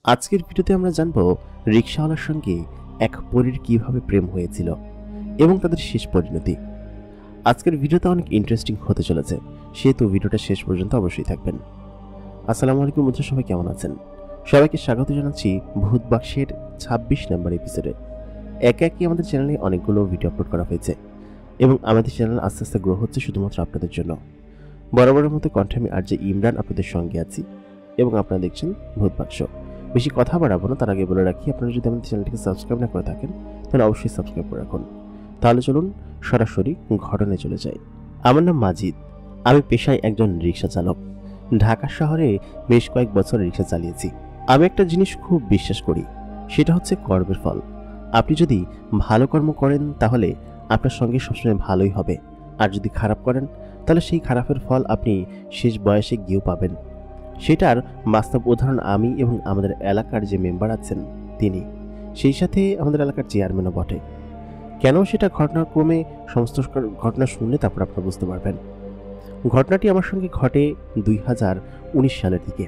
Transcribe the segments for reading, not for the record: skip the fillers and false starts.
আজকের ভিডিওতে আমরা জানব রিকশাওয়ালার সঙ্গে এক পরীর কিভাবে প্রেম হয়েছিল এবং তাদের শেষ পরিণতি। আজকের ভিডিওটা অনেক ইন্টারেস্টিং হতে চলেছে, সেহেতু ভিডিওটা শেষ পর্যন্ত অবশ্যই থাকবেন। আসসালামু আলাইকুম বন্ধুরা, সবাই কেমন আছেন? সবাইকে স্বাগত জানাচ্ছি ভূত বাক্সের 26 নম্বর এপিসোডে। একে একে আমাদের চ্যানেলে অনেকগুলো ভিডিও আপলোড করা হয়েছে এবং আমাদের চ্যানেল আস্তে আস্তে গ্রো হচ্ছে শুধুমাত্র আপনাদের জন্য। বরাবরের মতো কণ্ঠে আমি আর যে ইমরান আপনাদের সঙ্গে আছি এবং আপনারা দেখছেন ভূত বাক্স। বেশি কথা বাড়াবো না, তার আগে বলে রাখি, আপনারা যদি আমাদের চ্যানেলটিকে সাবস্ক্রাইব না করে থাকেন তাহলে অবশ্যই সাবস্ক্রাইব করে রাখুন। তাহলে চলুন সরাসরি ঘটনায় চলে যাই। আমার নাম মাজিদ, আমি পেশায় একজন রিক্সা চালক। ঢাকা শহরে বেশ কয়েক বছর রিক্সা চালিয়েছি। আমি একটা জিনিস খুব বিশ্বাস করি, সেটা হচ্ছে কর্মের ফল। আপনি যদি ভালো কর্ম করেন তাহলে আপনার সঙ্গে সবসময় ভালোই হবে, আর যদি খারাপ করেন তাহলে সেই খারাপের ফল আপনি শেষ বয়সে গিয়েও পাবেন। সেটার বাস্তব উদাহরণ আমি এবং আমাদের এলাকার যে মেম্বার আছেন তিনি, সেই সাথে আমাদের এলাকার চেয়ারম্যানও বটে। কেন সেটা ঘটনার ক্রমে সমস্ত ঘটনা শুনলে তারপর আপনারা বুঝতে পারবেন। ঘটনাটি আমার সঙ্গে ঘটে 2019 সালের দিকে।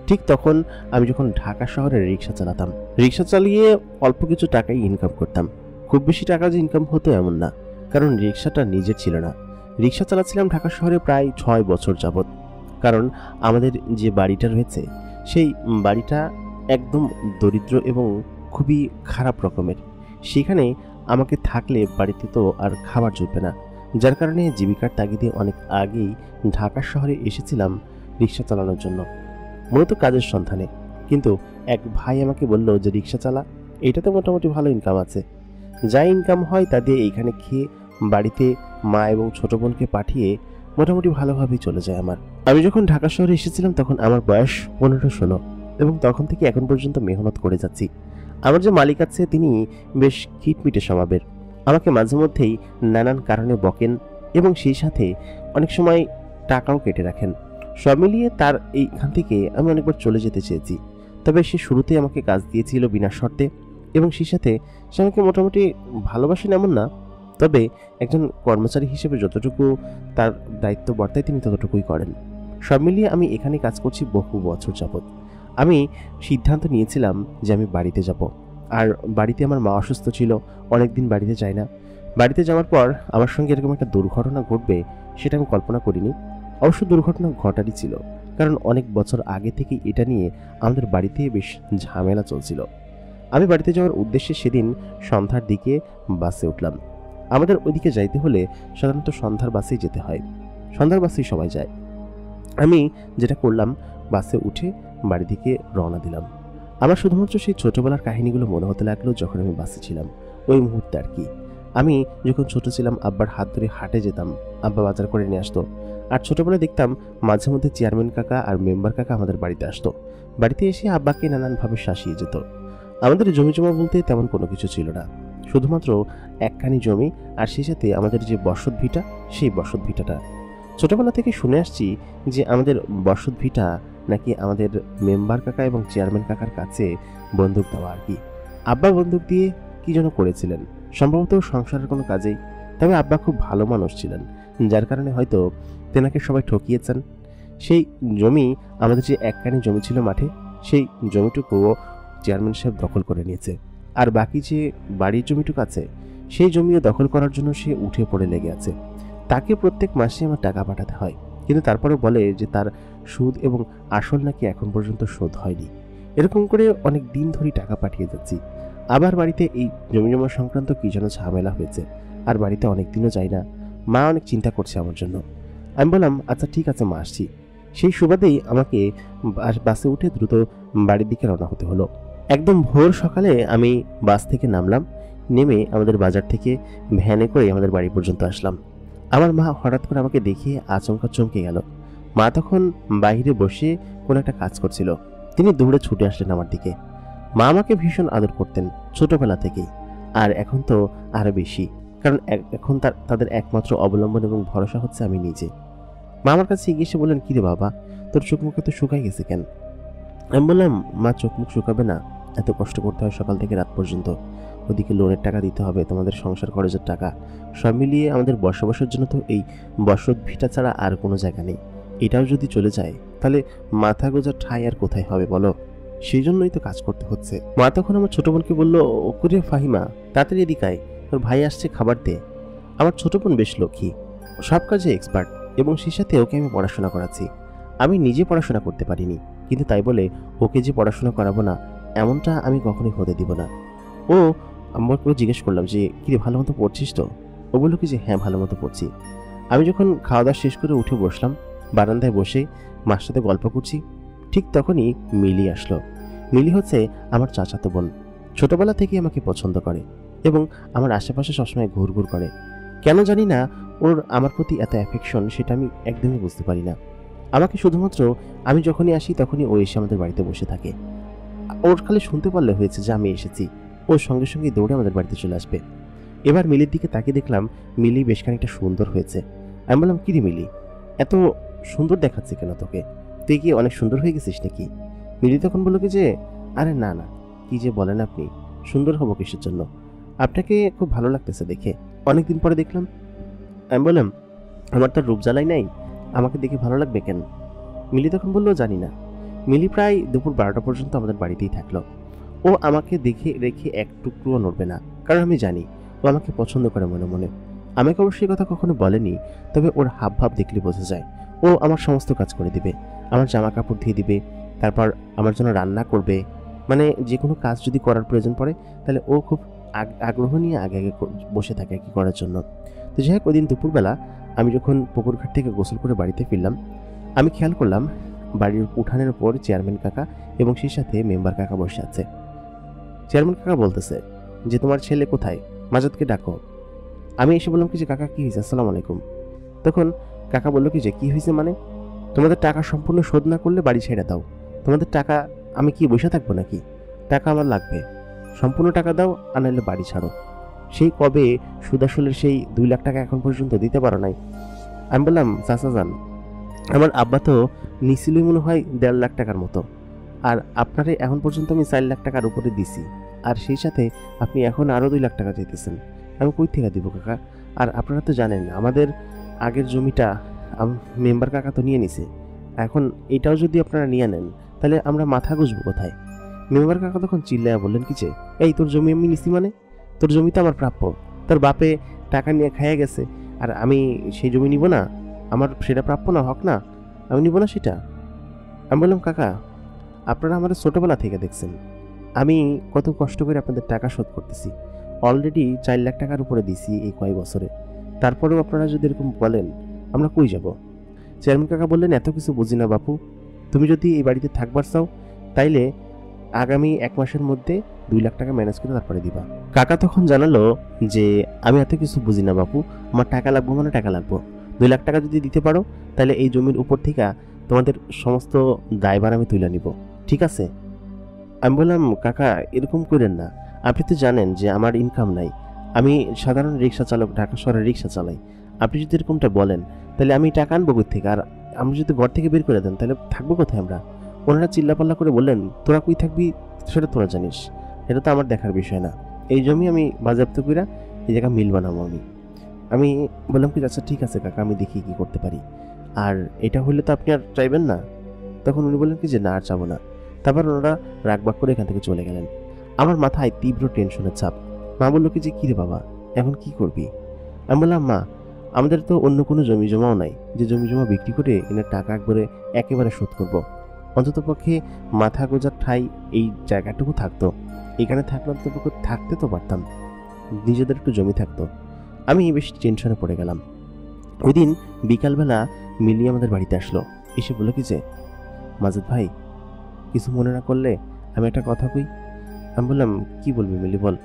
ঠিক তখন আমি যখন ঢাকা শহরে রিক্সা চালাতাম। রিক্সা চালিয়ে অল্প কিছু টাকাই ইনকাম করতাম। খুব বেশি টাকা যে ইনকাম হতো এমন না, কারণ রিক্সাটা নিজের ছিল না। রিক্সা চালাচ্ছিলাম ঢাকা শহরে প্রায় 6 বছর যাবৎ। কারণ আমাদের যে বাড়িটা রয়েছে সেই বাড়িটা একদম দরিদ্র এবং খুবই খারাপ রকমের। সেখানে আমাকে থাকলে বাড়িতে তো আর খাবার জুটবে না, যার কারণে জীবিকার তাগিদে অনেক আগেই ঢাকা শহরে এসেছিলাম রিক্সা চালানোর জন্য, মূলত কাজের সন্ধানে। কিন্তু এক ভাই আমাকে বলল যে রিক্সা চালা, এটাতে মোটামুটি ভালো ইনকাম আছে। যা ইনকাম হয় তা দিয়ে এইখানে খেয়ে বাড়িতে মা এবং ছোট বোনকে পাঠিয়ে মোটামুটি ভালোভাবেই চলে যায় আমার। আমি যখন ঢাকা শহরে এসেছিলাম তখন আমার বয়স 15-16 এবং তখন থেকে এখন পর্যন্ত মেহনত করে যাচ্ছি। আমার যে মালিক আছে তিনি বেশ খিটমিটে স্বভাবের। আমাকে মাঝে মধ্যেই নানান কারণে বকেন এবং সেই সাথে অনেক সময় টাকাও কেটে রাখেন। সব মিলিয়ে তার এইখান থেকে আমি অনেকবার চলে যেতে চেয়েছি, তবে সে শুরুতে আমাকে কাজ দিয়েছিল বিনা শর্তে এবং সেই সাথে সে আমাকে মোটামুটি ভালোবাসেন এমন না, তবে একজন কর্মচারী হিসেবে যতটুকু তার দায়িত্ব বর্তায় তিনি ততটুকুই করেন। সব মিলিয়ে আমি এখানে কাজ করছি বহু বছর যাবৎ। আমি সিদ্ধান্ত নিয়েছিলাম যে আমি বাড়িতে যাব, আর বাড়িতে আমার মা অসুস্থ ছিল, অনেকদিন বাড়িতে যাই না। বাড়িতে যাওয়ার পর আমার সঙ্গে এরকম একটা দুর্ঘটনা ঘটবে সেটা আমি কল্পনা করিনি। অবশ্য দুর্ঘটনা ঘটারই ছিল, কারণ অনেক বছর আগে থেকেই এটা নিয়ে আমাদের বাড়িতে বেশ ঝামেলা চলছিল। আমি বাড়িতে যাওয়ার উদ্দেশ্যে সেদিন সন্ধ্যার দিকে বাসে উঠলাম। আমাদের ওইদিকে যাইতে হলে সাধারণত সন্ধ্যার বাসেই যেতে হয়, সন্ধ্যার বাসেই সবাই যায়। আমি যেটা করলাম, বাসে উঠে বাড়ি দিকে রওনা দিলাম। আমার শুধুমাত্র সেই ছোটবেলার কাহিনীগুলো মনে হতে লাগলো যখন আমি বাসে ছিলাম, ওই মুহূর্তে আর কি। আমি যখন ছোট ছিলাম আব্বার হাত ধরে হাটে যেতাম, আব্বা বাজার করে নিয়ে আসতো। আর ছোটবেলায় দেখতাম মাঝে মধ্যে চেয়ারম্যান কাকা আর মেম্বার কাকা আমাদের বাড়িতে আসতো। বাড়িতে এসে আব্বাকে নানানভাবে শাসিয়ে যেত। আমাদের জমি জমা বলতে তেমন কোনো কিছু ছিল না, শুধুমাত্র একখানি জমি আর সেই সাথে আমাদের যে বসত ভিটা, সেই বসত ভিটাটা। ছোটবেলা থেকে শুনে আসছি যে আমাদের বসত ভিটা নাকি আমাদের মেম্বার কাকা এবং চেয়ারম্যান কাকার কাছে বন্দুক দেওয়া আর কি। আব্বা বন্দুক দিয়ে কি যেন করেছিলেন, সম্ভবত সংসারের কোনো কাজেই। তবে আব্বা খুব ভালো মানুষ ছিলেন, যার কারণে হয়তো তেনাকে সবাই ঠকিয়েছেন। সেই জমি, আমাদের যে একখানি জমি ছিল মাঠে, সেই জমিটুকুও চেয়ারম্যান সাহেব দখল করে নিয়েছে। আর বাকি যে বাড়ির জমিটুকু আছে সেই জমিও দখল করার জন্য সে উঠে পড়ে লেগে আছে। তাকে প্রত্যেক মাসে আমার টাকা পাঠাতে হয়, কিন্তু তারপরে বলে যে তার সুদ এবং আসল নাকি এখন পর্যন্ত শোধ হয়নি। এরকম করে অনেক দিন ধরেই টাকা পাঠিয়ে যাচ্ছি। আবার বাড়িতে এই জমি জমা সংক্রান্ত কি যেন ঝামেলা হয়েছে, আর বাড়িতে অনেক দিনও যাই না। মা অনেক চিন্তা করছে আমার জন্য। আমি বললাম আচ্ছা ঠিক আছে মা, আসছি। সেই সুবাদেই আমাকে বাসে উঠে দ্রুত বাড়ির দিকে রওনা হতে হলো। একদম ভোর সকালে আমি বাস থেকে নামলাম, নেমে আমাদের বাজার থেকে ভ্যানে করে আমাদের বাড়ি পর্যন্ত আসলাম। আমার মা হঠাৎ করে আমাকে দেখে আচমকা চমকে গেল। মা তখন বাইরে বসে কোনো একটা কাজ করছিল, তিনি দৌড়ে ছুটে আসলেন আমার দিকে। মা আমাকে ভীষণ আদর করতেন ছোটবেলা থেকেই, আর এখন তো আরো বেশি, কারণ এখন তাদের একমাত্র অবলম্বন এবং ভরসা হচ্ছে আমি নিজে। মা আমার কাছে এগিয়ে এসে বললেন, কিরে বাবা, তোর চোখ মুখ তো শুকাই গেছে কেন? আমি বললাম, মা চোখ মুখ শুকাবে না, এত কষ্ট করতে হয় সকাল থেকে রাত পর্যন্ত, ওদিকে লোনের টাকা দিতে হবে, তোমাদের সংসার খরচের টাকা, সব মিলিয়ে আমাদের বসবাসের জন্য তো এই বসত ভিটা ছাড়া আর কোনো জায়গা নেই। এটাও যদি চলে যায় তাহলে মাথা গোজার ঠাঁই আর কোথায় হবে বলো? সেই জন্যই তো কাজ করতে হচ্ছে। মা তখন আমার ছোট বোনকে বলল, ওরে ফাহিমা, তাড়াতাড়ি এদিকে আয়, তোর ভাই আসছে, খাবার দে। আমার ছোট বোন বেশ লক্ষ্মী, সব কাজে এক্সপার্ট, এবং সেই সাথে ওকে আমি পড়াশোনা করাচ্ছি। আমি নিজে পড়াশোনা করতে পারিনি, কিন্তু তাই বলে ওকে যে পড়াশোনা করাবো না এমনটা আমি কখনোই হতে দিব না। ও আমাকে জিজ্ঞেস করলাম যে, কিরে ভালো মতো পড়ছিস তো? ও বললো কি যে হ্যাঁ ভালো মতো পড়ছি। আমি যখন খাওয়া দাওয়া শেষ করে উঠে বসলাম, বারান্দায় বসে মার সাথে গল্প করছি, ঠিক তখনই মিলি আসলো। মিলি হচ্ছে আমার চাচাতো বোন। ছোটবেলা থেকেই আমাকে পছন্দ করে এবং আমার আশেপাশে সবসময় ঘুরঘুর করে। কেন জানি না ওর আমার প্রতি এত অ্যাফেকশন, সেটা আমি একদমই বুঝতে পারি না। আমাকে শুধুমাত্র আমি যখনই আসি তখনই ও এসে আমাদের বাড়িতে বসে থাকে। ওর খালি শুনতে পারলে হয়েছে যে আমি এসেছি, ওর সঙ্গে সঙ্গে দৌড়ে আমাদের বাড়িতে চলে আসবে। এবার মিলির দিকে তাকিয়ে দেখলাম মিলি বেশ খানিকটা সুন্দর হয়েছে। আমি বললাম, কিরে মিলি, এত সুন্দর দেখাচ্ছে কেন তোকে? তুই কি অনেক সুন্দর হয়ে গেছিস নাকি? মিলি তখন বললো কি যে, আরে না না, কি যে বলেন আপনি, সুন্দর হবো কিসের জন্য? আপনাকে খুব ভালো লাগতেছে দেখে, অনেকদিন পরে দেখলাম। আমি বললাম, আমার তো রূপ জ্বালাই নাই, আমাকে দেখে ভালো লাগবে কেন? মিলি তখন বললো, জানি না। মিলি প্রায় দুপুর 12টা পর্যন্ত আমাদের বাড়িতেই থাকলো। ও আমাকে দেখে রেখে এক টুকরোও নড়বে না, কারণ আমি জানি ও আমাকে পছন্দ করে মনে মনে। আমাকে অবশ্যই কথা কখনো বলেনি, তবে ওর হাব ভাব দেখলে বোঝা যায় ও আমার সমস্ত কাজ করে দিবে, আমার জামা কাপড় ধুয়ে দিবে, তারপর আমার জন্য রান্না করবে। মানে যে কোনো কাজ যদি করার প্রয়োজন পড়ে তাহলে ও খুব আগ্রহ নিয়ে আগে আগে বসে থাকে কি করার জন্য। তো যাই হোক, ওই দিন দুপুরবেলা আমি যখন পুকুরঘাট থেকে গোসল করে বাড়িতে ফিরলাম, আমি খেয়াল করলাম বাড়ির উঠানের উপর চেয়ারম্যান কাকা এবং সেই সাথে মেম্বার কাকা বসে আছে। চেয়ারম্যান কাকা বলতেছে যে, তোমার ছেলে কোথায়, মাজাদকে ডাকো। আমি এসে বললাম কি যে, কাকা কি হয়েছে, আসসালামু আলাইকুম। তখন কাকা বললো কি যে, কি হয়েছে মানে? তোমাদের টাকা সম্পূর্ণ শোধ না করলে বাড়ি ছেড়ে দাও। তোমাদের টাকা আমি কি বসে থাকবো নাকি? টাকা আমার লাগবে, সম্পূর্ণ টাকা দাও, আর নাহলে বাড়ি ছাড়ো। সেই কবে সুদ আসলের সেই 2 লাখ টাকা এখন পর্যন্ত দিতে পারো নাই। আমি বললাম, চাচা যান, আমার আব্বা তো নিছিলই মনে হয় 1.5 লাখ টাকার মতো, আর আপনারে এখন পর্যন্ত আমি 4 লাখ টাকার উপরে দিছি, আর সেই সাথে আপনি এখন আরও 2 লাখ টাকা চাইতেছেন। আমি কই থেকে দিব কাকা? আর আপনারা তো জানেন আমাদের আগের জমিটা মেম্বার কাকা তো নিয়ে নিছে, এখন এটাও যদি আপনারা নিয়ে নেন তাহলে আমরা মাথা গুঁজবো কোথায়? মেম্বার কাকা তখন চিল্লায়া বললেন কি যে, এই তোর জমি আমি নিছি মানে? তোর জমি তো আমার প্রাপ্য, তোর বাপে টাকা নিয়ে খাইয়া গেছে, আর আমি সেই জমি নিব না? আমার সেটা প্রাপ্য না, হক না, আমি নিব না সেটা? আমি বললাম, কাকা আপনারা আমাদের ছোটবেলা থেকে দেখছেন আমি কত কষ্ট করে আপনাদের টাকা শোধ করতেছি, অলরেডি 4 লাখ টাকার উপরে দিছি এই কয়েক বছরে, তারপরেও আপনারা যদি এরকম বলেন আমরা কই যাব? চেয়ারম্যান কাকা বললেন, এত কিছু বুঝি না বাপু, তুমি যদি এই বাড়িতে থাকবার চাও তাইলে আগামী 1 মাসের মধ্যে 2 লাখ টাকা ম্যানেজ করে তারপরে দিবা। কাকা তখন জানালো যে, আমি এত কিছু বুঝি না বাপু, আমার টাকা লাগবো মানে টাকা লাগবো। 2 লাখ টাকা যদি দিতে পারো তাহলে এই জমির উপর থেকে তোমাদের সমস্ত দায়ভার আমি তুলে নিব, ঠিক আছে? আমি বললাম, কাকা এরকম করেন না, আপনি তো জানেন যে আমার ইনকাম নাই, আমি সাধারণ রিক্সা চালক, ঢাকা শহরে রিক্সা চালাই। আপনি যদি এরকমটা বলেন তাহলে আমি টাকা আনবো কোথা থেকে? আর আমি যদি ঘর থেকে বের করে দেন তাহলে থাকবো কোথায় আমরা? ওনারা চিল্লাপাল্লা করে বললেন, তোরা কই থাকবি সেটা তোরা জানিস, এটা তো আমার দেখার বিষয় না। এই জমি আমি বাজেয়াপ্ত করে এই জায়গা মিল বানাবো আমি বললাম কি, আচ্ছা ঠিক আছে কাকা, আমি দেখি কি করতে পারি। আর এটা হলে তো আপনি আর চাইবেন না? তখন উনি বললেন কি যে, না আর চাবো না। তারপর ওনারা রাগবাগ করে এখান থেকে চলে গেলেন। আমার মাথায় তীব্র টেনশনের চাপ। মা বললো কি যে, কিরে বাবা এখন কি করবি? আমি বললাম, মা আমাদের তো অন্য কোনো জমি জমাও নাই যে জমি জমা বিক্রি করে এনে টাকা একেবারে শোধ করব। অন্তত পক্ষে মাথা গোজার ঠাই এই জায়গাটুকু থাকতো, এখানে থাকলে অন্তত পক্ষে থাকতে তো পারতাম, নিজেদের একটু জমি থাকতো। আমি বেশ টেনশনে পড়ে গেলাম। ওই দিন বিকালবেলা মিলি আমাদের বাড়িতে আসলো, এসে বললো কি যে, মাজেদ ভাই কিছু মনে না করলে আমি একটা কথা কই। আমি বললাম, কি বলবি মিলি, বল।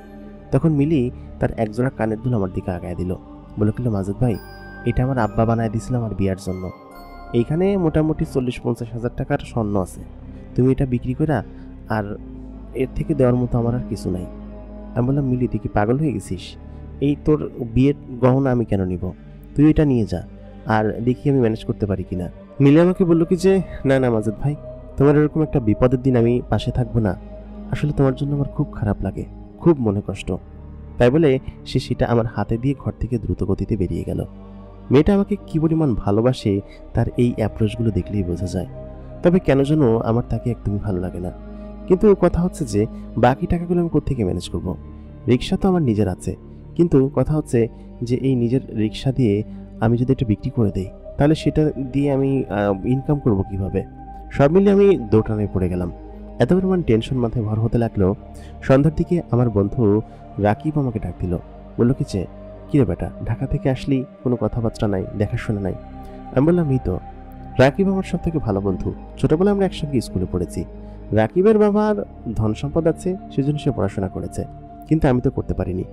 তখন মিলি তার একজোড়া কানের দুল আমার দিকে আগায় দিল, বলে কিলো, মাজেদ ভাই এটা আমার আব্বা বানায় দিয়েছিল আমার বিয়ার জন্য, এইখানে মোটামুটি 40-50 হাজার টাকার স্বর্ণ আছে, তুমি এটা বিক্রি করা, আর এর থেকে দেওয়ার মতো আমার আর কিছু নাই। আমি বললাম, মিলি তুই কি পাগল হয়ে গেছিস? এই তোর বিয়ের গহনা আমি কেন নিব? তুই এটা নিয়ে যা, আর দেখি আমি ম্যানেজ করতে পারি কিনা। মিলি আমাকে বললো কি যে, না না মাজেদ ভাই, তোমার এরকম একটা বিপদের দিন আমি পাশে থাকবো না, আসলে তোমার জন্য আমার খুব খারাপ লাগে, খুব মনে কষ্ট। তাই বলে সে সেটা আমার হাতে দিয়ে ঘর থেকে দ্রুত গতিতে বেরিয়ে গেল। মেয়েটা আমাকে কি পরিমাণ ভালোবাসে তার এই অ্যাপ্রোচগুলো দেখলেই বোঝা যায়। তবে কেন যেন আমার তাকে একদমই ভালো লাগে না। কিন্তু কথা হচ্ছে যে বাকি টাকাগুলো আমি কোত্থেকে ম্যানেজ করব? রিক্সা তো আমার নিজের আছে, কিন্তু কথা হচ্ছে যে এই নিজের রিক্সা দিয়ে আমি যদি এটা বিক্রি করে দেই, তাহলে সেটা দিয়ে আমি ইনকাম করব কিভাবে? সব মিলিয়ে আমি দোটানায় পড়ে গেলাম। এত পরিমাণ টেনশন মাথায় ভর হতে লাগলো। সন্ধ্যার দিকে আমার বন্ধু রাকিব আমাকে ডাক দিল। বলল কি যে, কিরে বেটা, ঢাকা থেকে আসলি, কোনো কথাবার্তা নাই, দেখাশোনা নাই। আমি বললাম, এই তো। রাকিব আমার সব থেকে ভালো বন্ধু, ছোটবেলায় আমরা একসঙ্গে স্কুলে পড়েছি। রাকিবের বাবার ধন সম্পদ আছে, সেজন্য সে পড়াশোনা করেছে, কিন্তু আমি তো করতে পারিনি।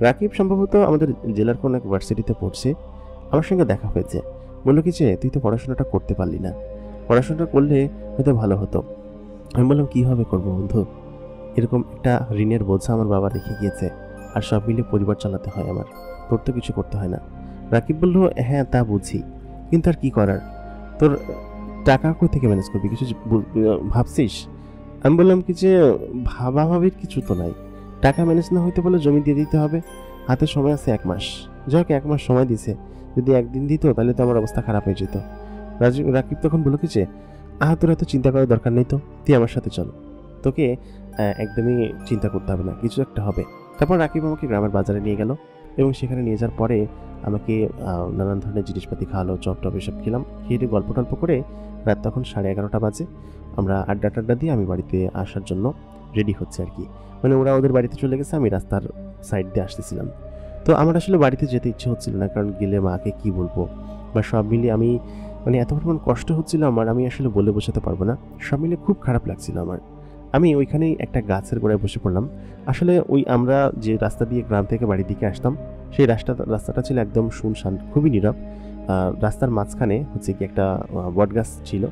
রাকিব সম্ভবত আমাদের জেলার কোনো এক ভার্সিটিতে পড়ছে, আমার সঙ্গে দেখা হয়েছে। বললো কি যে, তুই তো পড়াশোনাটা করতে পারলি না, পড়াশোনাটা করলে হয়তো ভালো হতো। আমি বললাম, কীভাবে করবো বন্ধু, এরকম একটা ঋণের বোঝা আমার বাবা রেখে গিয়েছে, আর সব মিলিয়ে পরিবার চালাতে হয় আমার, তোর তো কিছু করতে হয় না। রাকিব বলল, হ্যাঁ তা বুঝি, কিন্তু আর কি করার, তোর টাকা কই থেকে ম্যানেজ করবি, কিছু ভাবছিস? আমি বললাম কি যে, ভাবাভাবির কিছু তো নাই, টাকা ম্যানেজ না হইতে বলে জমি দিয়ে দিতে হবে, হাতে সময় আছে 1 মাস। যাক, 1 মাস সময় দিছে, যদি একদিন দিত তাহলে তো আমার অবস্থা খারাপ হয়ে যেত। রাকিব তখন বলল কি যে, তোর এত চিন্তা করার দরকার নেই তো, তুই আমার সাথে চল, তোকে একদমই চিন্তা করতে হবে না, কিছু একটা হবে। তারপর রাকিব আমাকে গ্রামের বাজারে নিয়ে গেল, এবং সেখানে নিয়ে যাওয়ার পরে আমাকে নানান ধরনের জিনিসপাতি খাওয়ালো, চপ টপ এসব খেলাম। খেয়ে গল্প টল্প করে রাত তখন 11:30 বাজে। আমরা আড্ডা দিয়ে আমি বাড়িতে আসার জন্য রেডি হচ্ছে আর কি। মানে ওরা ওদের বাড়িতে চলে গেছে, আমি রাস্তার সাইড দিয়ে আসতেছিলাম। তো আমার আসলে বাড়িতে যেতে ইচ্ছে হচ্ছিল না, কারণ গেলে মাকে কি বলবো, বা সব মিলিয়ে আমি মানে এত পরিমাণ কষ্ট হচ্ছিল আমার, আমি আসলে বলে বোঝাতে পারবো না। সব মিলিয়ে খুব খারাপ লাগছিল আমার। আমি ওইখানেই একটা গাছের গোড়ায় বসে পড়লাম। আসলে আমরা যে রাস্তা দিয়ে গ্রাম থেকে বাড়ির দিকে আসতাম, সেই রাস্তাটা ছিল একদম শুনশান, খুবই নীরব। রাস্তার মাঝখানে হচ্ছে কি একটা বটগাছ ছিল,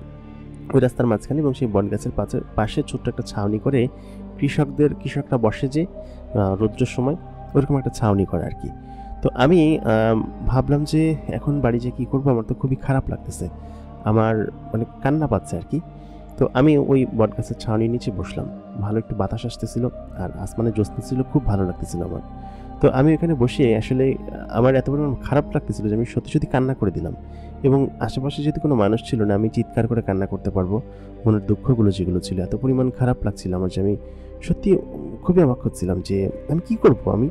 ওই রাস্তার মাঝখানে, এবং সেই বটগাছের পাশে ছোট্ট একটা ছাউনি করে কৃষকরা বসে যে রৌদ্রের সময়, ওরকম একটা ছাউনি করে আর কি। তো আমি ভাবলাম যে এখন বাড়ি যে কী করবো, আমার তো খুবই খারাপ লাগতেছে, আমার মানে কান্না পাচ্ছে আর কি। তো আমি ওই বটগাছের ছাউনির নিচে বসলাম, ভালো একটু বাতাস আসতেছিল, আর আসমানে জ্যোৎস্না ছিল, খুব ভালো লাগতেছিল আমার। তো আমি ওখানে বসে আসলে আমার এত পরিমাণ খারাপ লাগতেছিল যে আমি সত্যি কান্না করে দিলাম, এবং আশেপাশে যদি কোনো মানুষ ছিল না, আমি চিৎকার করে কান্না করতে পারবো, মনের দুঃখগুলো যেগুলো ছিল, এত পরিমাণ খারাপ লাগছিল আমার যে আমি সত্যি খুবই অবাক হচ্ছিলাম যে আমি কি করব আমি।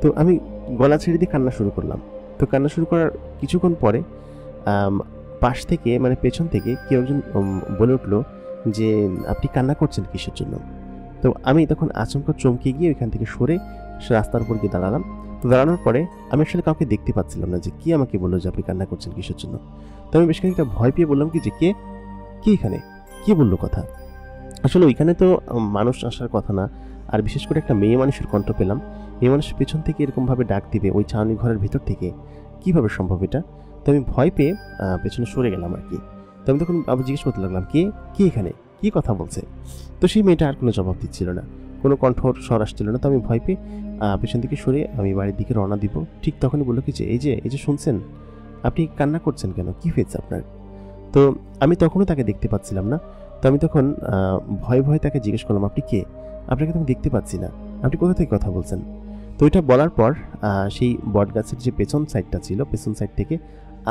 তো আমি গলা ছেড়ে দিয়ে কান্না শুরু করলাম। তো কান্না শুরু করার কিছুক্ষণ পরে পাশ থেকে, মানে পেছন থেকে কেউ একজন বলে উঠলো যে, আপনি কান্না করছেন কিসের জন্য? তো আমি তখন আচমকা চমকে গিয়ে ওইখান থেকে সরে রাস্তার উপর গিয়ে দাঁড়ালাম। তো দাঁড়ানোর পরে আমি আসলে কাউকে দেখতে পাচ্ছিলাম না যে কি আমাকে বললো যে আপনি কান্না করছেন কিসের জন্য। তো আমি বেশ খানিকটা ভয় পেয়ে বললাম কি যে, কে এখানে, কি বললো কথা? আসলে ওইখানে তো মানুষ আসার কথা না, আর বিশেষ করে একটা মেয়ে মানুষের কণ্ঠ পেলাম। মেয়ে মানুষের পেছন থেকে এরকমভাবে ডাক দিবে ওই ছাউনি ঘরের ভিতর থেকে, কীভাবে সম্ভব এটা? তো আমি ভয় পেয়ে পেছনে সরে গেলাম আর কি। তো আমি তখন আবার জিজ্ঞেস করতে লাগলাম, কে এখানে, কি কথা বলছে? তো সেই মেয়েটা আর কোনো জবাব দিচ্ছিল না, কোনো কণ্ঠর স্বর আসছিল না। তো আমি ভয় পেয়ে পেছন দিকে সরে আমি বাড়ির দিকে রওনা দিব। ঠিক তখনই বললো কি যে, এই যে শুনছেন, আপনি কান্না করছেন কেন, কি হয়েছে আপনার? তো আমি তখনও তাকে দেখতে পাচ্ছিলাম না। তো আমি তখন ভয়ে তাকে জিজ্ঞেস করলাম, আপনি কে? আপনাকে তো আমি দেখতে পাচ্ছি না, আপনি কোথা থেকে কথা বলছেন? তো ওইটা বলার পর সেই বটগাছের যে পেছন সাইডটা ছিল, পেছন সাইড থেকে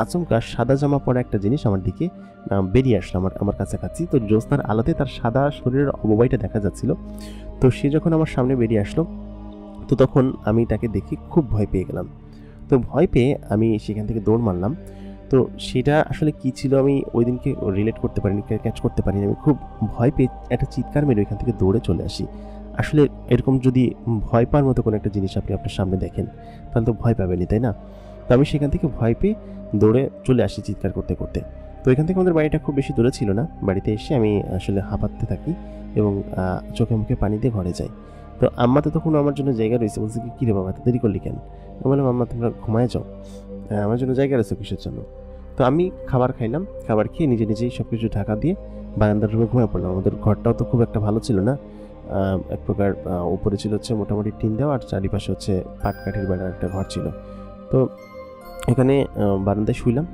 আচমকা সাদা জামা পরা একটা জিনিস আমার দিকে বেরিয়ে আসলো, আমার কাছাকাছি। তো জ্যোৎস্নার আলোতে তার সাদা শরীরের অবয়বটা দেখা যাচ্ছিল। তো সে যখন আমার সামনে বেরিয়ে আসলো, তো তখন আমি তাকে দেখে খুব ভয় পেয়ে গেলাম। তো ভয় পেয়ে আমি সেখান থেকে দৌড় মারলাম। তো সেটা আসলে কী ছিল আমি ওই দিনকে রিলেট করতে পারিনি, ক্যাচ করতে পারিনি। আমি খুব ভয় পেয়ে একটা চিৎকার মেরে ওইখান থেকে দৌড়ে চলে আসি। আসলে এরকম যদি ভয় পাওয়ার মতো কোনো একটা জিনিস আপনি আপনার সামনে দেখেন, তাহলে তো ভয় পাবেনই, তাই না? তো আমি সেখান থেকে ভয় পেয়ে দৌড়ে চলে আসি চিৎকার করতে করতে। তো এখান থেকে আমাদের বাড়িটা খুব বেশি দূরে ছিল না। বাড়িতে এসে আমি আসলে হাঁপাতে থাকি এবং চোখে মুখে পানি দিয়ে ঘরে যাই। তো আম্মা তো তখন আমার জন্য জায়গা রয়েছে, বলছে কি রে বাবা, এত দেরি করলি কেন? আমি বললাম, আম্মা তোমরা ঘুমায় যাও, আমার জন্য জায়গা রয়েছে কিসের জন্য? তো আমি খাবার খাইলাম, খাবার খেয়ে নিজেই সব কিছু ঢাকা দিয়ে বারান্দার রুমে ঘুমিয়ে পড়লাম। আমাদের ঘরটাও তো খুব একটা ভালো ছিল না, এক প্রকার উপরে ছিল হচ্ছে মোটামুটি টিন দেওয়া, আর চারিপাশে হচ্ছে পাটকাঠির বেড়ার একটা ঘর ছিল। তো এখানে বারান্দায় শুইলাম।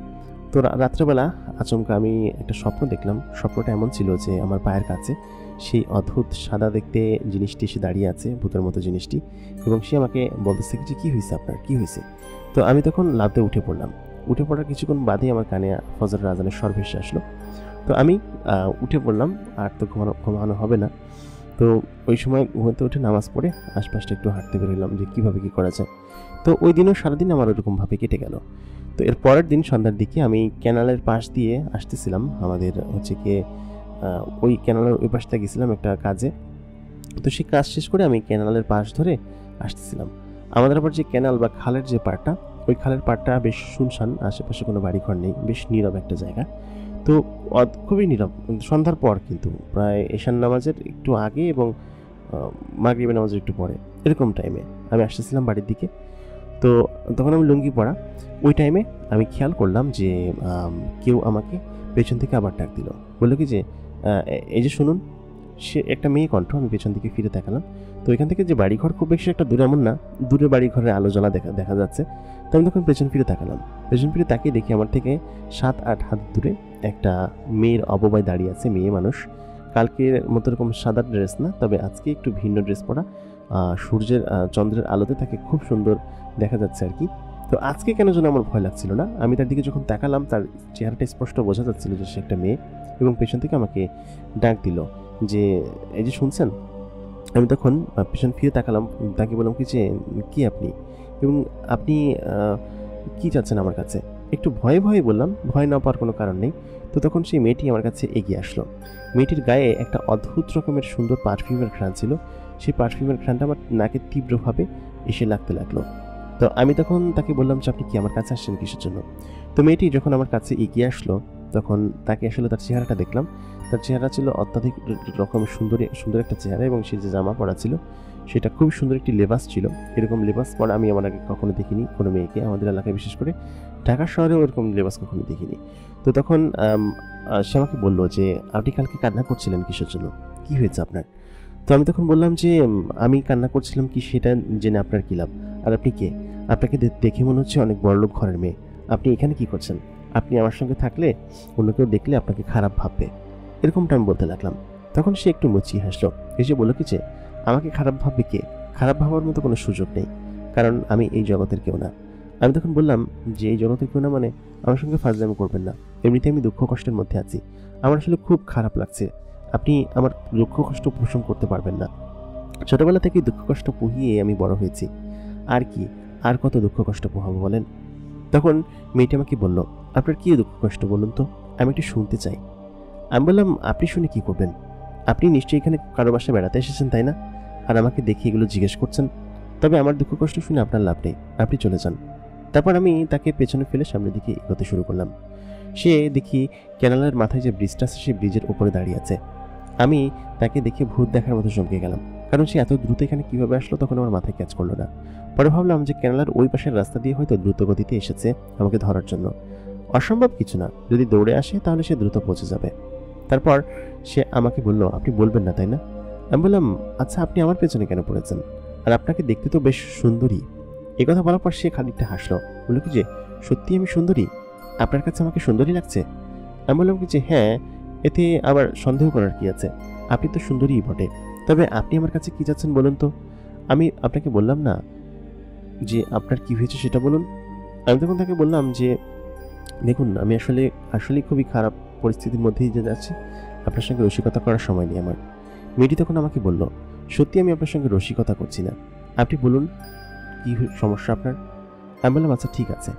তো রাত্রেবেলা আচমকা আমি একটা স্বপ্ন দেখলাম। স্বপ্নটা এমন ছিল যে আমার পায়ের কাছে সেই অদ্ভুত সাদা দেখতে জিনিসটি এসে দাঁড়িয়ে আছে, ভূতের মতো জিনিসটি, এবং সে আমাকে বলতেছে যে কী হয়েছে আপনার, কী হয়েছে? তো আমি তখন লাফতে উঠে পড়লাম। উঠে পড়ার কিছুক্ষণ বাদেই আমার কানে ফজরের আজানের স্বর ভেসে আসলো। তো আমি উঠে পড়লাম, আর তো ঘুমানো হবে না। তো ওই সময় ঘুমোতে উঠে নামাজ পড়ে আশপাশটা একটু হাঁটতে বেরোলাম যে কীভাবে কী করা যায়। তো ওই দিনও সারাদিন আমার ওরকমভাবে কেটে গেল। তো এর পরের দিন সন্ধ্যার দিকে আমি ক্যানালের পাশ দিয়ে আসতেছিলাম, আমাদের হচ্ছে গিয়ে ওই ক্যানালের ওই পাশটা গেছিলাম একটা কাজে। তো সেই কাজ শেষ করে আমি ক্যানালের পাশ ধরে আসতেছিলাম। আমাদের আবার যে ক্যানাল বা খালের যে পাড়টা, ওই খালের পাড়টা বেশ শুনশান, আশেপাশে কোনো বাড়িঘর নেই, বেশ নীরব একটা জায়গা। তো খুবই নীরব, সন্ধ্যার পর, কিন্তু প্রায় এশান নামাজের একটু আগে এবং মাগরিবের নামাজের একটু পরে এরকম টাইমে আমি আসতেছিলাম বাড়ির দিকে। তো তখন আমি লুঙ্গি পরা, ওই টাইমে আমি খেয়াল করলাম যে কেউ আমাকে পেছন থেকে আবার ডাক দিল, বললো কি যে এই যে শুনুন। সে একটা মেয়ে কণ্ঠ। আমি পেছন দিকে ফিরে তাকালাম, তো এখান থেকে যে বাড়িঘর খুব বেশি একটা দূরে এমন না, দূরে বাড়িঘরের আলো জ্বলা দেখা যাচ্ছে। তো আমি তখন পেছন ফিরে তাকালাম, পেছন ফিরে তাকিয়ে দেখি আমার থেকে 7-8 হাত দূরে একটা মেয়ের অববায় দাঁড়িয়ে আছে, মেয়ে মানুষ। কালকের মতো এরকম সাদা ড্রেস না, তবে আজকে একটু ভিন্ন ড্রেস পরা, সূর্যের চন্দ্রের আলোতে তাকে খুব সুন্দর দেখা যাচ্ছে আর কি। তো আজকে কেন যেন আমার ভয় লাগছিল না। আমি তার দিকে যখন তাকালাম, তার চেহারাটা স্পষ্ট বোঝা যাচ্ছিল যে সে একটা মেয়ে, এবং পেছন থেকে আমাকে ডাক দিল যে এই যে শুনছেন। আমি তখন পেছন ফিরে তাকালাম, তাকে বললাম কি যে কি আপনি, এবং আপনি কি চাচ্ছেন আমার কাছে। একটু ভয়ে ভয়ে বললাম, ভয় না পাওয়ার কোনো কারণ নেই। তো তখন সেই মেয়েটি আমার কাছে এগিয়ে আসলো। মেয়েটির গায়ে একটা অদ্ভুত রকমের সুন্দর পারফিউমের ঘ্রাণ ছিল। সেই পারফিউমের ঘ্রাণটা আমার নাকে তীব্রভাবে এসে লাগতে লাগলো। তো আমি তখন তাকে বললাম যে আপনি কি আমার কাছে আসছেন কিসের জন্য। তো মেয়েটি যখন আমার কাছে এগিয়ে আসলো, তখন তাকে আসলে তার চেহারাটা দেখলাম। তার চেহারা ছিল অত্যাধিক রকমের সুন্দর একটা চেহারা, এবং সে যে জামা পরা ছিল সেটা খুব সুন্দর একটি লেবাস ছিল। এরকম লেবাস পরা আমি আমার আগে কখনো দেখিনি কোনো মেয়েকে, আমাদের এলাকায় বিশেষ করে ঢাকা শহরেও এরকম লেবাস কখনো দেখিনি। তো তখন সে আমাকে বললো যে আপনি কালকে কান্না করছিলেন কিসের জন্য, কি হয়েছে আপনার। তো আমি তখন বললাম যে আমি কান্না করছিলাম কি সেটা জেনে আপনার কী লাভ, আর আপনি কে, আপনাকে দেখে মনে হচ্ছে অনেক বড়লোক ঘরের মেয়ে, আপনি এখানে কি করছেন, আপনি আমার সঙ্গে থাকলে অন্য কেউ দেখলে আপনাকে খারাপ ভাববে, এরকমটা আমি বলতে লাগলাম। তখন সে একটু মুচিয়ে হাসলো, এসে বললো কি যে আমাকে খারাপ ভাববে কে, খারাপ ভাবার মতো কোনো সুযোগ নেই, কারণ আমি এই জগতের কেউ না। আমি তখন বললাম যে এই জগতের কেউ না মানে আমার সঙ্গে ফাজলামি করবেন না, এমনিতে আমি দুঃখ কষ্টের মধ্যে আছি, আমার আসলে খুব খারাপ লাগছে, আপনি আমার দুঃখ কষ্ট পোষণ করতে পারবেন না। ছোটবেলা থেকেই দুঃখ কষ্ট পুহিয়ে আমি বড় হয়েছি, আর কি, আর কত দুঃখ কষ্ট পোহাবো বলেন। তখন মেয়েটি আমাকে বলল, আপনার কি দুঃখ কষ্ট বলুন তো, আমি একটু শুনতে চাই। আমি বললাম, আপনি শুনে কি করবেন, আপনি নিশ্চয়ই এখানে কারো বাসায় বেড়াতে এসেছেন তাই না, আর আমাকে দেখে এগুলো জিজ্ঞেস করছেন, তবে আমার দুঃখ কষ্ট শুনে আপনার লাভ নেই, আপনি চলে যান। তারপর আমি তাকে পেছনে ফেলে সামনের দিকে এগোতে শুরু করলাম। সে দেখি ক্যানালের মাথায় যে ব্রিজটা আছে সেই ব্রিজের উপরে দাঁড়িয়ে আছে। আমি তাকে দেখে ভূত দেখার মতো চমকে গেলাম, কারণ সে এত দ্রুত এখানে কীভাবে আসলো তখন আমার মাথায় ক্যাচ করলো না। পরে ভাবলাম যে ক্যানালের ওই পাশের রাস্তা দিয়ে হয়তো দ্রুত গতিতে এসেছে আমাকে ধরার জন্য, অসম্ভব কিছু না, যদি দৌড়ে আসে তাহলে সে দ্রুত পৌঁছে যাবে। তারপর সে আমাকে বলল, আপনি বলবেন না তাই না। আমি বললাম, আচ্ছা আপনি আমার পেছনে কেন পড়েছেন, আর আপনাকে দেখতে তো বেশ সুন্দরী। এই কথা বলার পর সে খানিকটা হাসলো, বলল কি যে সত্যি আমি সুন্দরী, আপনার কাছে আমাকে সুন্দরী লাগছে। আমি বললাম কি যে হ্যাঁ, এতে আবার সন্দেহ করার কি আছে, আপনি তো সুন্দরীই বটে, তবে আপনি আমার কাছে কি চাচ্ছেন বলুন তো। আমি আপনাকে বললাম না যে আপনার কি হয়েছে সেটা বলুন। আমি তখন তাকে বললাম যে দেখুন, আমি আসলে খুবই খারাপ পরিস্থিতির মধ্যেই যে যাচ্ছি, আপনার সঙ্গে রসিকতা করার সময় নেই আমার। মেয়েটি তখন আমাকে বলল, সত্যি আমি আপনার সঙ্গে রসিকতা করছি না, আপনি বলুন কি সমস্যা আপনার। আমি বললাম, আচ্ছা ঠিক আছে,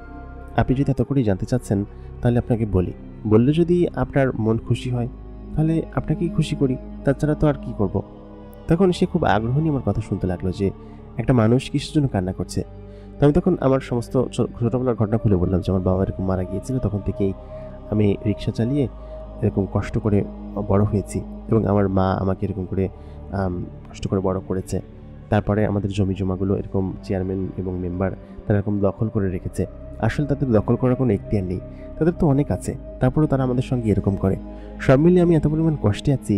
আপনি যদি এত করেই জানতে চাচ্ছেন তাহলে আপনাকে বললে যদি আপনার মন খুশি হয় তাহলে আপনাকেই খুশি করি, তাছাড়া তো আর কি করব। তখন সে খুব আগ্রহ নিয়ে আমার কথা শুনতে লাগলো যে একটা মানুষ কিসের জন্য কান্না করছে। তো আমি তখন আমার সমস্ত ছোটোবেলার ঘটনা খুলে বললাম যে আমার বাবা এরকম মারা গিয়েছিল, তখন থেকেই আমি রিক্সা চালিয়ে এরকম কষ্ট করে বড় হয়েছি, এবং আমার মা আমাকে এরকম করে কষ্ট করে বড় করেছে। তারপরে আমাদের জমি জমাগুলো এরকম চেয়ারম্যান এবং মেম্বার তারা এরকম দখল করে রেখেছে। আসলে তাদের দখল করার কোনো এখতিয়ার নেই, তাদের তো অনেক আছে, তারপরেও তারা আমাদের সঙ্গে এরকম করে। সব মিলিয়ে আমি এত পরিমাণ কষ্টে আছি,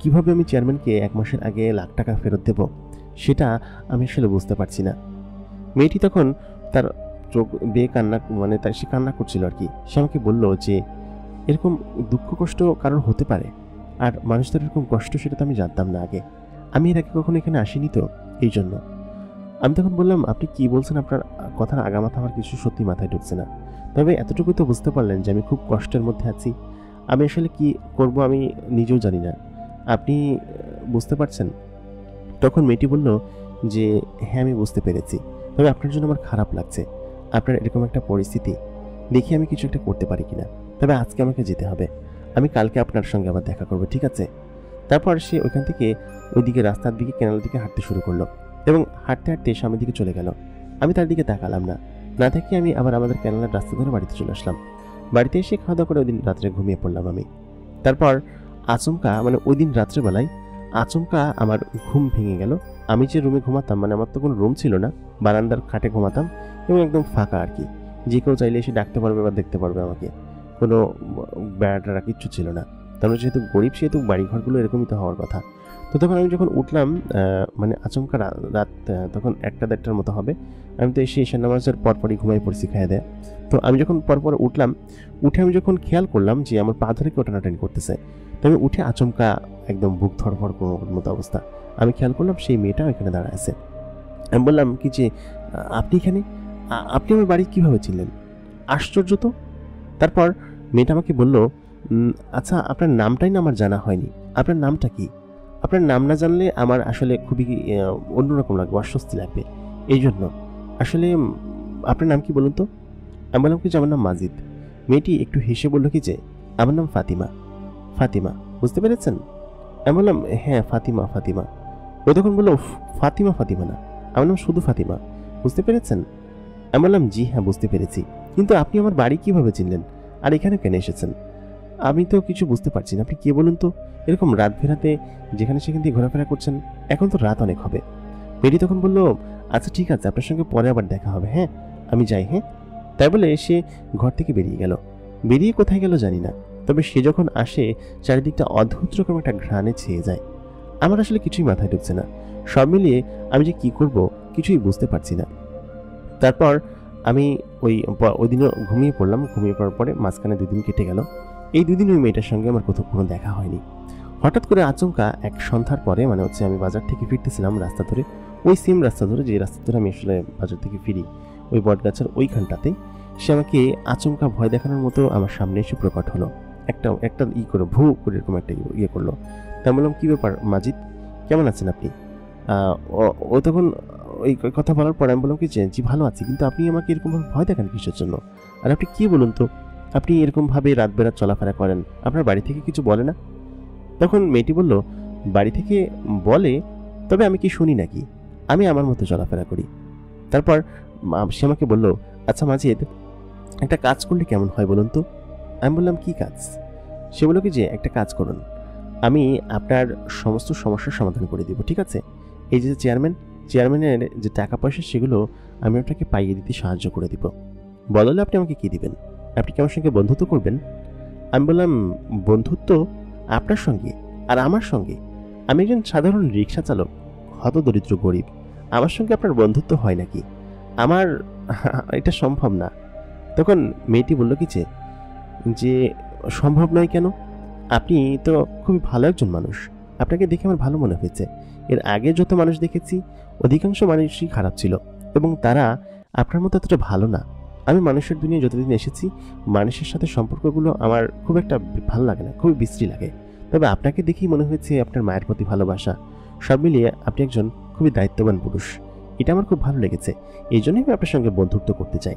কীভাবে আমি চেয়ারম্যানকে 1 মাসের আগে লাখ টাকা ফেরত দেব সেটা আমি আসলে বুঝতে পারছি না। মেয়েটি তখন তার চোখ বেয়ে কান্না, মানে তাই সে কান্না করছিল আর কি। সে আমাকে বললো যে এরকম দুঃখ কষ্ট কারোর হতে পারে, আর মানুষদের এরকম কষ্ট সেটা তো আমি জানতাম না আগে, আমি এর আগে কখনো এখানে আসিনি তো, এই জন্য। আমি তখন বললাম, আপনি কি বলছেন, আপনার কথার আগামাথা আমার কিছু সত্যি মাথায় ঢুকছে না, তবে এতটুকু তো বুঝতে পারলেন যে আমি খুব কষ্টের মধ্যে আছি, আমি আসলে কি করব আমি নিজেও জানি না, আপনি বুঝতে পারছেন? তখন মেয়েটি বলল যে হ্যাঁ, আমি বুঝতে পেরেছি, তবে আপনার জন্য আমার খারাপ লাগছে। আপনার এরকম একটা পরিস্থিতি, দেখি আমি কিছু একটা করতে পারি কিনা। তবে আজকে আমাকে যেতে হবে, আমি কালকে আপনার সঙ্গে আবার দেখা করবো, ঠিক আছে? তারপর সে ওইখান থেকে ওইদিকে রাস্তার দিকে কেনালের দিকে হাঁটতে শুরু করলো এবং হাঁটতে হাঁটতে সামনের দিকে চলে গেল। আমি তার দিকে তাকালাম না, না দেখে আমি আবার আমাদের কেনালের রাস্তা ধরে বাড়িতে চলে আসলাম। বাড়িতে এসে খাওয়া দাওয়া করে ওই দিন রাত্রে ঘুমিয়ে পড়লাম আমি। তারপর আচমকা ওই দিন রাত্রেবেলায় আচমকা আমার ঘুম ভেঙে গেল। আমি যে রুমে ঘুমাতাম, আমার তো কোনো রুম ছিল না, বারান্দার খাটে ঘুমাতাম এবং একদম ফাঁকা আর কি। যে কেউ চাইলে এসে ডাকতে পারবে বা দেখতে পারবে আমাকে, কোনো বেড়া টেড়া কিচ্ছু ছিল না। তারপরে যেহেতু গরিব, সেহেতু বাড়িঘরগুলো এরকমই তো হওয়ার কথা। তো তখন আমি যখন উঠলাম, আচমকা রাত তখন 1-1:30টার মতো হবে। আমি তো এসে ঈশান নামাজের পরপরই ঘুমাই পড়ছি খাইয়ে দেয়। তো আমি যখন পরপর উঠলাম, উঠে আমি যখন খেয়াল করলাম যে আমার পা ধরে কেউ টানাটানি করতেছে, তো আমি উঠে আচমকা একদম বুক ধড়ফড় করার মতো অবস্থা। আমি খেয়াল করলাম সেই মেয়েটা এখানে দাঁড়ায় আছে। আমি বললাম কি যে আপনি এখানে, আপনি আমার বাড়ি কীভাবে ছিলেন? আশ্চর্য তো। তারপর মেয়েটা আমাকে বলল, আচ্ছা আপনার নামটাই না আমার জানা হয়নি, আপনার নামটা কি? আপনার নাম না জানলে আমার আসলে খুবই অন্যরকম লাগবে, অস্বস্তি লাগবে, এই জন্য আসলে আপনার নাম কি বলুন তো? আমি বললাম কি যে আমার নাম মাজিদ। মেয়েটি একটু হেসে বলল কি যে আমার নাম ফাতিমা। ফাতিমা, বুঝতে পেরেছেন? আমি বললাম হ্যাঁ ফাতিমা ফাতিমা। ও তখন বললো ফাতিমা ফাতিমা না, আমার নাম শুধু ফাতিমা, বুঝতে পেরেছেন? আমি বললাম জি হ্যাঁ বুঝতে পেরেছি, কিন্তু আপনি আমার বাড়ি কিভাবে চিনলেন আর এখানে কেন এসেছেন? আমি তো কিছু বুঝতে পারছি না, আপনি কে বলুন তো? এরকম রাত ভেরাতে যেখানে সেখান দিয়ে ঘোরাফেরা করছেন, এখন তো রাত অনেক হবে। মেয়েটি তখন বলল আচ্ছা ঠিক আছে, আপনার সঙ্গে পরে আবার দেখা হবে, হ্যাঁ আমি যাই। হ্যাঁ, তাই বলে সে ঘর থেকে বেরিয়ে গেল। বেরিয়ে কোথায় গেল জানি না, তবে সে যখন আসে চারিদিকটা অদ্ভুত রকম একটা ঘ্রাণে ছেয়ে যায়। আমার আসলে কিছুই মাথায় ঢুকছে না, সব মিলিয়ে আমি যে কি করব কিছুই বুঝতে পারছি না। তারপর আমি ওই দিনও ঘুমিয়ে পড়লাম। ঘুমিয়ে পড়ার পরে মাঝখানে 2 দিন কেটে গেল। এই 2 দিন ওই মেয়েটার সঙ্গে আমার কোথাও কোনো দেখা হয়নি। হঠাৎ করে আচমকা এক সন্ধ্যার পরে হচ্ছে আমি বাজার থেকে ফিরতেছিলাম রাস্তা ধরে, ওই সেম রাস্তা ধরে যে রাস্তা ধরে আমি আসলে বাজার থেকে ফিরি, ওই বটগাছের ওইখানটাতে সে আমাকে আচমকা ভয় দেখানোর মতো আমার সামনে এসে প্রকট হলো। একটা করে ভু করে এরকম একটা ইয়ে করলো। তাই বললাম কি ব্যাপার মাজিদ, কেমন আছেন আপনি? ও তখন ওই কথা বলার পর আমি বললাম কি যে জি ভালো আছি, কিন্তু আপনি আমাকে এরকমভাবে ভয় দেখান কিসের জন্য? আর আপনি কি বলুন তো, আপনি এরকমভাবে রাত বেরাত চলাফেরা করেন, আপনার বাড়ি থেকে কিছু বলে না? তখন মেয়েটি বলল বাড়ি থেকে বলে, তবে আমি কি শুনি নাকি? আমি আমার মতো চলাফেরা করি। তারপর সে আমাকে বলল আচ্ছা মাজিদ, একটা কাজ করলে কেমন হয় বলুন তো? আমি বললাম কি কাজ? সে বলল কি যে একটা কাজ করুন, আমি আপনার সমস্ত সমস্যার সমাধান করে দিব, ঠিক আছে? এই যে চেয়ারম্যানের যে টাকা পয়সা সেগুলো আমি আপনাকে পাইয়ে দিতে সাহায্য করে দিব। বদলে আপনি আমাকে কি দিবেন? আপনি কি আমার সঙ্গে বন্ধুত্ব করবেন? আমি বললাম বন্ধুত্ব আপনার সঙ্গে আর আমার সঙ্গে? আমি একজন সাধারণ রিক্সা চালক, হতদরিদ্র গরিব, আমার সঙ্গে আপনার বন্ধুত্ব হয় নাকি? আমার এটা সম্ভব না। তখন মেয়েটি বলল কি যে সম্ভব নয় কেন? আপনি তো খুবই ভালো একজন মানুষ, আপনাকে দেখে আমার ভালো মনে হয়েছে। এর আগে যত মানুষ দেখেছি অধিকাংশ মানুষই খারাপ ছিল এবং তারা আপনার মতো এতটা ভালো না। আমি মানুষের দুনিয়ায় যতদিন এসেছি মানুষের সাথে সম্পর্কগুলো আমার খুব একটা ভালো লাগে না, খুবই বিশ্রী লাগে। তবে আপনাকে দেখেই মনে হয়েছে আপনার মায়ের প্রতি ভালোবাসা, সব মিলিয়ে আপনি একজন খুবই দায়িত্ববান পুরুষ। এটা আমার খুব ভালো লেগেছে, এই জন্যই আমি আপনার সঙ্গে বন্ধুত্ব করতে চাই।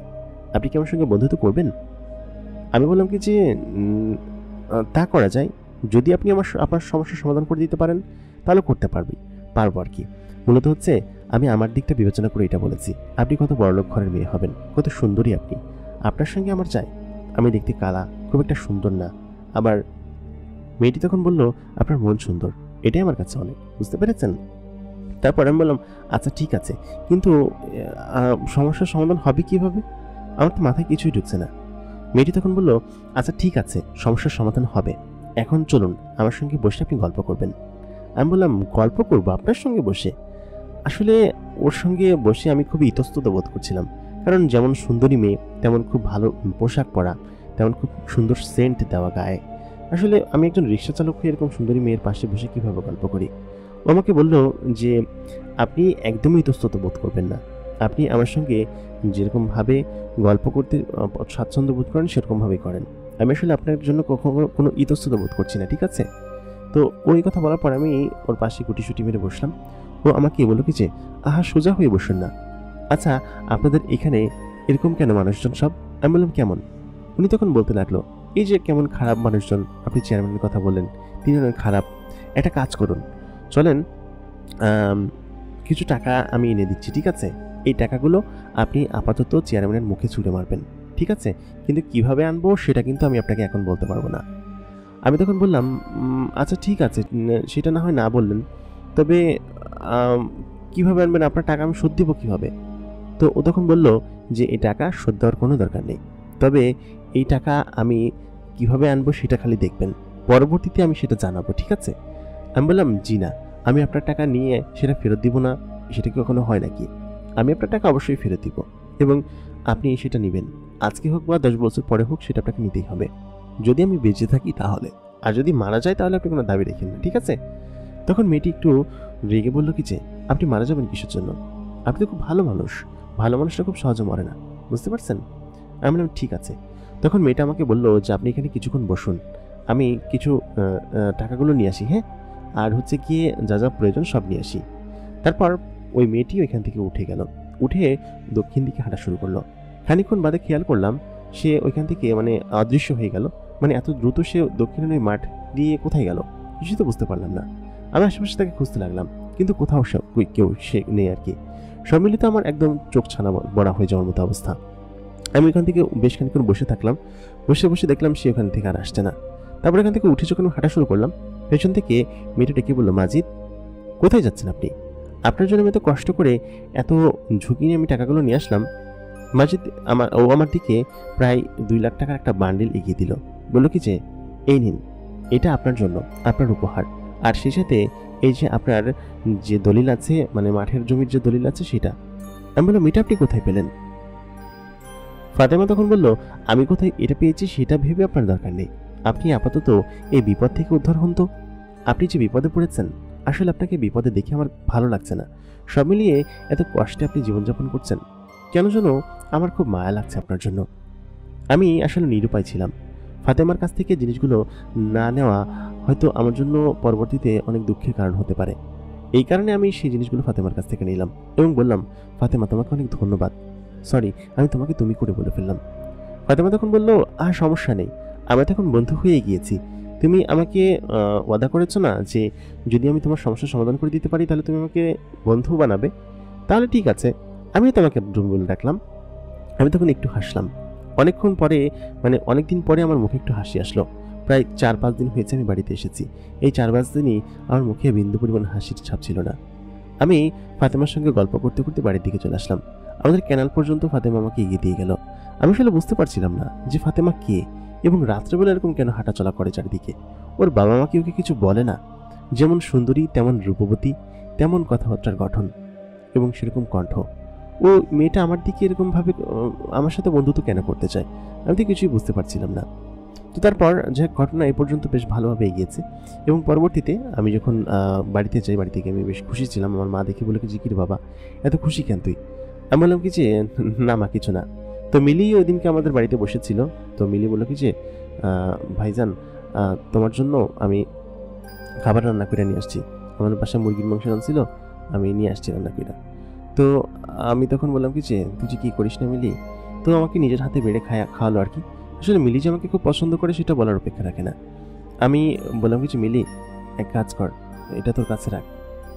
আপনি কি আমার সঙ্গে বন্ধুত্ব করবেন? আমি বললাম কি যে তা করা যায়, যদি আপনি আপনার সমস্যার সমাধান করে দিতে পারেন তাহলে করতে পারবো আর কি। মূলত হচ্ছে আমি আমার দিকটা বিবেচনা করে এটা বলেছি। আপনি কত বড়লোক ঘরের মেয়ে হবেন, কত সুন্দরী আপনি, আপনার সঙ্গে আমার চাই। আমি দেখতে কালা, খুব একটা সুন্দর না। আবার মেয়েটি তখন বলল আপনার মন সুন্দর, এটাই আমার কাছে অনেক, বুঝতে পেরেছেন? তারপর আমি বললাম আচ্ছা ঠিক আছে, কিন্তু সমস্যার সমাধান হবে কিভাবে? আমার তো মাথায় কিছুই ঢুকছে না। মেয়েটি তখন বলল আচ্ছা ঠিক আছে, সমস্যার সমাধান হবে, এখন চলুন আমার সঙ্গে বসে আপনি গল্প করবেন। আমি বললাম গল্প করব আপনার সঙ্গে বসে? আসলে ওর সঙ্গে বসে আমি খুবই ইতস্তত বোধ করছিলাম, কারণ যেমন সুন্দরী মেয়ে তেমন খুব ভালো পোশাক পরা, তেমন খুব সুন্দর সেন্ট দেওয়া গায়ে। আসলে আমি একজন রিক্সা চালক হয়ে এরকম সুন্দরী মেয়ের পাশে বসে কীভাবে গল্প করি? ও আমাকে বলল যে আপনি একদমই ইতস্তত বোধ করবেন না, আপনি আমার সঙ্গে যেরকমভাবে গল্প করতে স্বাচ্ছন্দ্য বোধ করেন সেরকমভাবেই করেন। আমি আসলে আপনার জন্য কখনো কোনো ইতস্তত বোধ করছি না, ঠিক আছে? তো ওই কথা বলার পর আমি ওর পাশে গুটিসুটি মেরে বসলাম। ও আমাকে বললো কি যে, আহা সোজা হয়ে বসুন না। আচ্ছা, আপনাদের এখানে এরকম কেন মানুষজন সব? আমি বললাম কেমন? উনি তখন বলতে লাগলো, এই যে কেমন খারাপ মানুষজন, আপনি চেয়ারম্যানের কথা বললেন, তিনি অনেক খারাপ। একটা কাজ করুন, চলেন কিছু টাকা আমি এনে দিচ্ছি, ঠিক আছে? এই টাকাগুলো আপনি আপাতত চেয়ারম্যানের মুখে ছুঁড়ে মারবেন, ঠিক আছে? কিন্তু কিভাবে আনবো সেটা কিন্তু আমি আপনাকে এখন বলতে পারবো না। আমি তখন বললাম, আচ্ছা ঠিক আছে, সেটা না হয় না বললেন, তবে কিভাবে আনবেন? আপনার টাকা আমি শোধ দিব কিভাবে? তো ও তখন বলল যে এই টাকা শোধ দেওয়ার কোনো দরকার নেই, তবে এই টাকা আমি কিভাবে আনবো সেটা খালি দেখবেন, পরবর্তীতে আমি সেটা জানাবো, ঠিক আছে? আমি বললাম, জি না, আমি আপনার টাকা নিয়ে সেটা ফেরত দিব না, সেটা কি কখনো হয় নাকি? আমি আপনার টাকা অবশ্যই ফেরত দিব, এবং আপনি সেটা নেবেন, আজকে হোক বা 10 বছর পরে হোক, সেটা আপনাকে নিতেই হবে। যদি আমি বেঁচে থাকি তাহলে, আর যদি মারা যায় তাহলে আপনি কোনো দাবি রেখেন না, ঠিক আছে? তখন মেয়েটি একটু রেগে বলল কি যে, আপনি মারা যাবেন কিসের জন্য? আপনি তো খুব ভালো মানুষ, ভালো মানুষরা খুব সহজে মরে না, বুঝতে পারছেন? আমি বললাম ঠিক আছে। তখন মেয়েটা আমাকে বলল যে, আপনি এখানে কিছুক্ষণ বসুন, আমি কিছু টাকাগুলো নিয়ে আসি, হ্যাঁ, আর হচ্ছে গিয়ে যা যা প্রয়োজন সব নিয়ে আসি। তারপর ওই মেয়েটি ওইখান থেকে উঠে গেল, উঠে দক্ষিণ দিকে হাঁটা শুরু করলো। খানিকক্ষণ বাদে খেয়াল করলাম সে ওইখান থেকে মানে অদৃশ্য হয়ে গেল। মানে এত দ্রুত সে দক্ষিণের ওই মাঠ দিয়ে কোথায় গেল কিছুই তো বুঝতে পারলাম না। আমি আশেপাশে তাকে খুঁজতে লাগলাম, কিন্তু কোথাও কেউ সে নেই আর কি। সব মিলিত আমার একদম চোখ ছানা বড়া হয়ে যাওয়ার মতো অবস্থা। আমি ওখান থেকে বেশ খানিকক্ষণ বসে থাকলাম, বসে বসে দেখলাম সে ওখান থেকে আর আসছে না। তারপর এখান থেকে উঠে যখন হাঁটা শুরু করলাম, পেছন থেকে মেয়েটা ডেকে বললো, মাজিদ কোথায় যাচ্ছেন আপনি? আপনার জন্য আমি এত কষ্ট করে এত ঝুঁকি নিয়ে আমি টাকাগুলো নিয়ে আসলাম। মাজিদ আমার দিকে প্রায় 2 লাখ টাকার একটা বান্ডিল এগিয়ে দিল, বলল কি যে, এই নিন, এটা আপনার জন্য, আপনার উপহার, আর সেই সাথে এই যে আপনার যে দলিল আছে, মানে মাঠের জমির যে দলিল আছে সেটা। আমি বললাম, এটা আপনি কোথায় পেলেন? ফাতেমা তখন বলল, আমি কোথায় এটা পেয়েছি সেটা ভেবে আপনার দরকার নেই, আপনি আপাতত এই বিপদ থেকে উদ্ধার হন তো। আপনি যে বিপদে পড়েছেন, আসলে আপনাকে বিপদে দেখে আমার ভালো লাগছে না। সব মিলিয়ে এত কষ্টে আপনি জীবনযাপন করছেন, কেন যেন আমার খুব মায়া লাগছে আপনার জন্য। আমি আসলে নিরুপায় ছিলাম। ফাতেমার কাছ থেকে জিনিসগুলো না নেওয়া হয়তো আমার জন্য পরবর্তীতে অনেক দুঃখের কারণ হতে পারে। এই কারণে আমি সেই জিনিসগুলো ফাতেমার কাছ থেকে নিলাম এবং বললাম, ফাতেমা তোমাকে অনেক ধন্যবাদ, সরি আমি তোমাকে তুমি করে বলে ফেললাম। ফাতেমা তখন বলল, সমস্যা নেই, আমরা তখন বন্ধু হয়ে গিয়েছি। তুমি আমাকে ওয়াদা করেছো না যে যদি আমি তোমার সমস্যার সমাধান করে দিতে পারি তাহলে তুমি আমাকে বন্ধু বানাবে? তাহলে ঠিক আছে, আমিও তোমাকে বন্ধু বলে ডাকলাম। আমি তখন একটু হাসলাম। অনেকক্ষণ পরে, মানে অনেকদিন পরে আমার মুখে একটু হাসি আসলো। প্রায় 4-5 দিন হয়েছে আমি বাড়িতে এসেছি। এই 4-5 দিনই আমার মুখে বিন্দু পরিমাণ হাসির ছাপ ছিল না। আমি ফাতেমার সঙ্গে গল্প করতে করতে বাড়ির দিকে চলে আসলাম। আমাদের ক্যানাল পর্যন্ত ফাতেমা আমাকে এগিয়ে দিয়ে গেল। আমি আসলে বুঝতে পারছিলাম না যে ফাতেমা কে এবং রাত্রেবেলা এরকম কেন হাঁটাচলা করে চারিদিকে। ওর বাবা মা কি ওকে কিছু বলে না? যেমন সুন্দরী তেমন রূপবতী, তেমন কথাবার্তার গঠন এবং সেরকম কণ্ঠ। ও মেয়েটা আমার দিকে এরকমভাবে আমার সাথে বন্ধুত্ব কেন করতে চায়, আমি তো কিছুই বুঝতে পারছিলাম না। তো তারপর যে ঘটনা এ পর্যন্ত বেশ ভালোভাবে এগিয়েছে এবং পরবর্তীতে আমি যখন বাড়িতে যাই, বাড়ি থেকে আমি বেশ খুশি ছিলাম। আমার মা দেখে বলে কি যে, কি রে বাবা এত খুশি কেন তুই? আমি বললাম কি যে, না মা কিছু না। তো মিলি ওই দিনকে আমাদের বাড়িতে বসেছিল। তো মিলি বললো কি যে, ভাইজান তোমার জন্য আমি খাবার রান্না করে নিয়ে আসছি। আমাদের বাসায় মুরগির মাংস রান্না ছিল, আমি নিয়ে আসছি রান্না করে। তো আমি তখন বললাম কি যে, তুই যে কী করিস না মিলি? তো আমাকে নিজের হাতে বেড়ে খাওয়ালো আর কি। আসলে মিলি যে আমাকে খুব পছন্দ করে সেটা বলার অপেক্ষা রাখে না। আমি বললাম কি যে, মিলি এক কাজ কর, এটা তোর কাছে রাখ।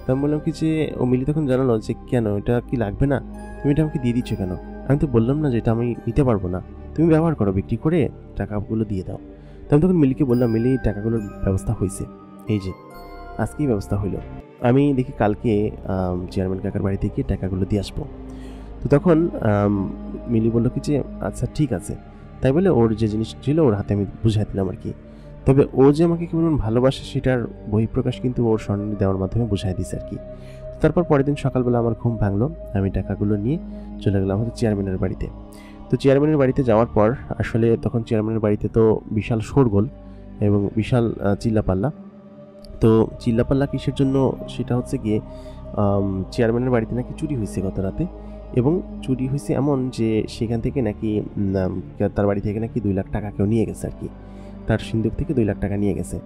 তো আমি বললাম কি যে, ও মিলি তখন জানালো যে, কেন এটা কি লাগবে না? তুমি এটা আমাকে দিয়ে দিচ্ছ কেন? আমি তো বললাম না যে এটা আমি নিতে পারবো না, তুমি ব্যবহার করো, বিক্রি করে টাকাগুলো দিয়ে দাও। তো আমি তখন মিলিকে বললাম, মিলি টাকাগুলোর ব্যবস্থা হয়েছে, এই যে আজকেই ব্যবস্থা হইলো। আমি দেখি কালকে চেয়ারম্যান কাকার বাড়িতে গিয়ে টাকাগুলো দিয়ে আসবো। তো তখন মিলি বললো কি যে, আচ্ছা ঠিক আছে। তাই বলে ওর যে জিনিস ছিল ওর হাতে আমি বুঝাই দিলাম আর কি। তবে ও যে আমাকে কেমন ভালোবাসে সেটার বহিঃপ্রকাশ কিন্তু ওর স্বর্ণালী দেওয়ার মাধ্যমে বুঝাই দিছে আর কি। তারপর পরের দিন সকালবেলা আমার ঘুম ভাঙলো, আমি টাকাগুলো নিয়ে চলে গেলাম হচ্ছে চেয়ারম্যানের বাড়িতে। তো চেয়ারম্যানের বাড়িতে যাওয়ার পর আসলে তখন চেয়ারম্যানের বাড়িতে তো বিশাল শোরগোল এবং বিশাল চিল্লাপাল্লা। তো চিল্লাপাল্লা কিসের জন্য? সেটা হচ্ছে গিয়ে চেয়ারম্যানের বাড়িতে নাকি চুরি হয়েছে গত রাতে, এবং চুরি হয়েছে এমন যে সেখান থেকে নাকি তার বাড়ি থেকে নাকি 2 লাখ টাকা কেউ নিয়ে গেছে আর কি। তার সিন্দুক থেকে 2 লাখ টাকা নিয়ে গেছে।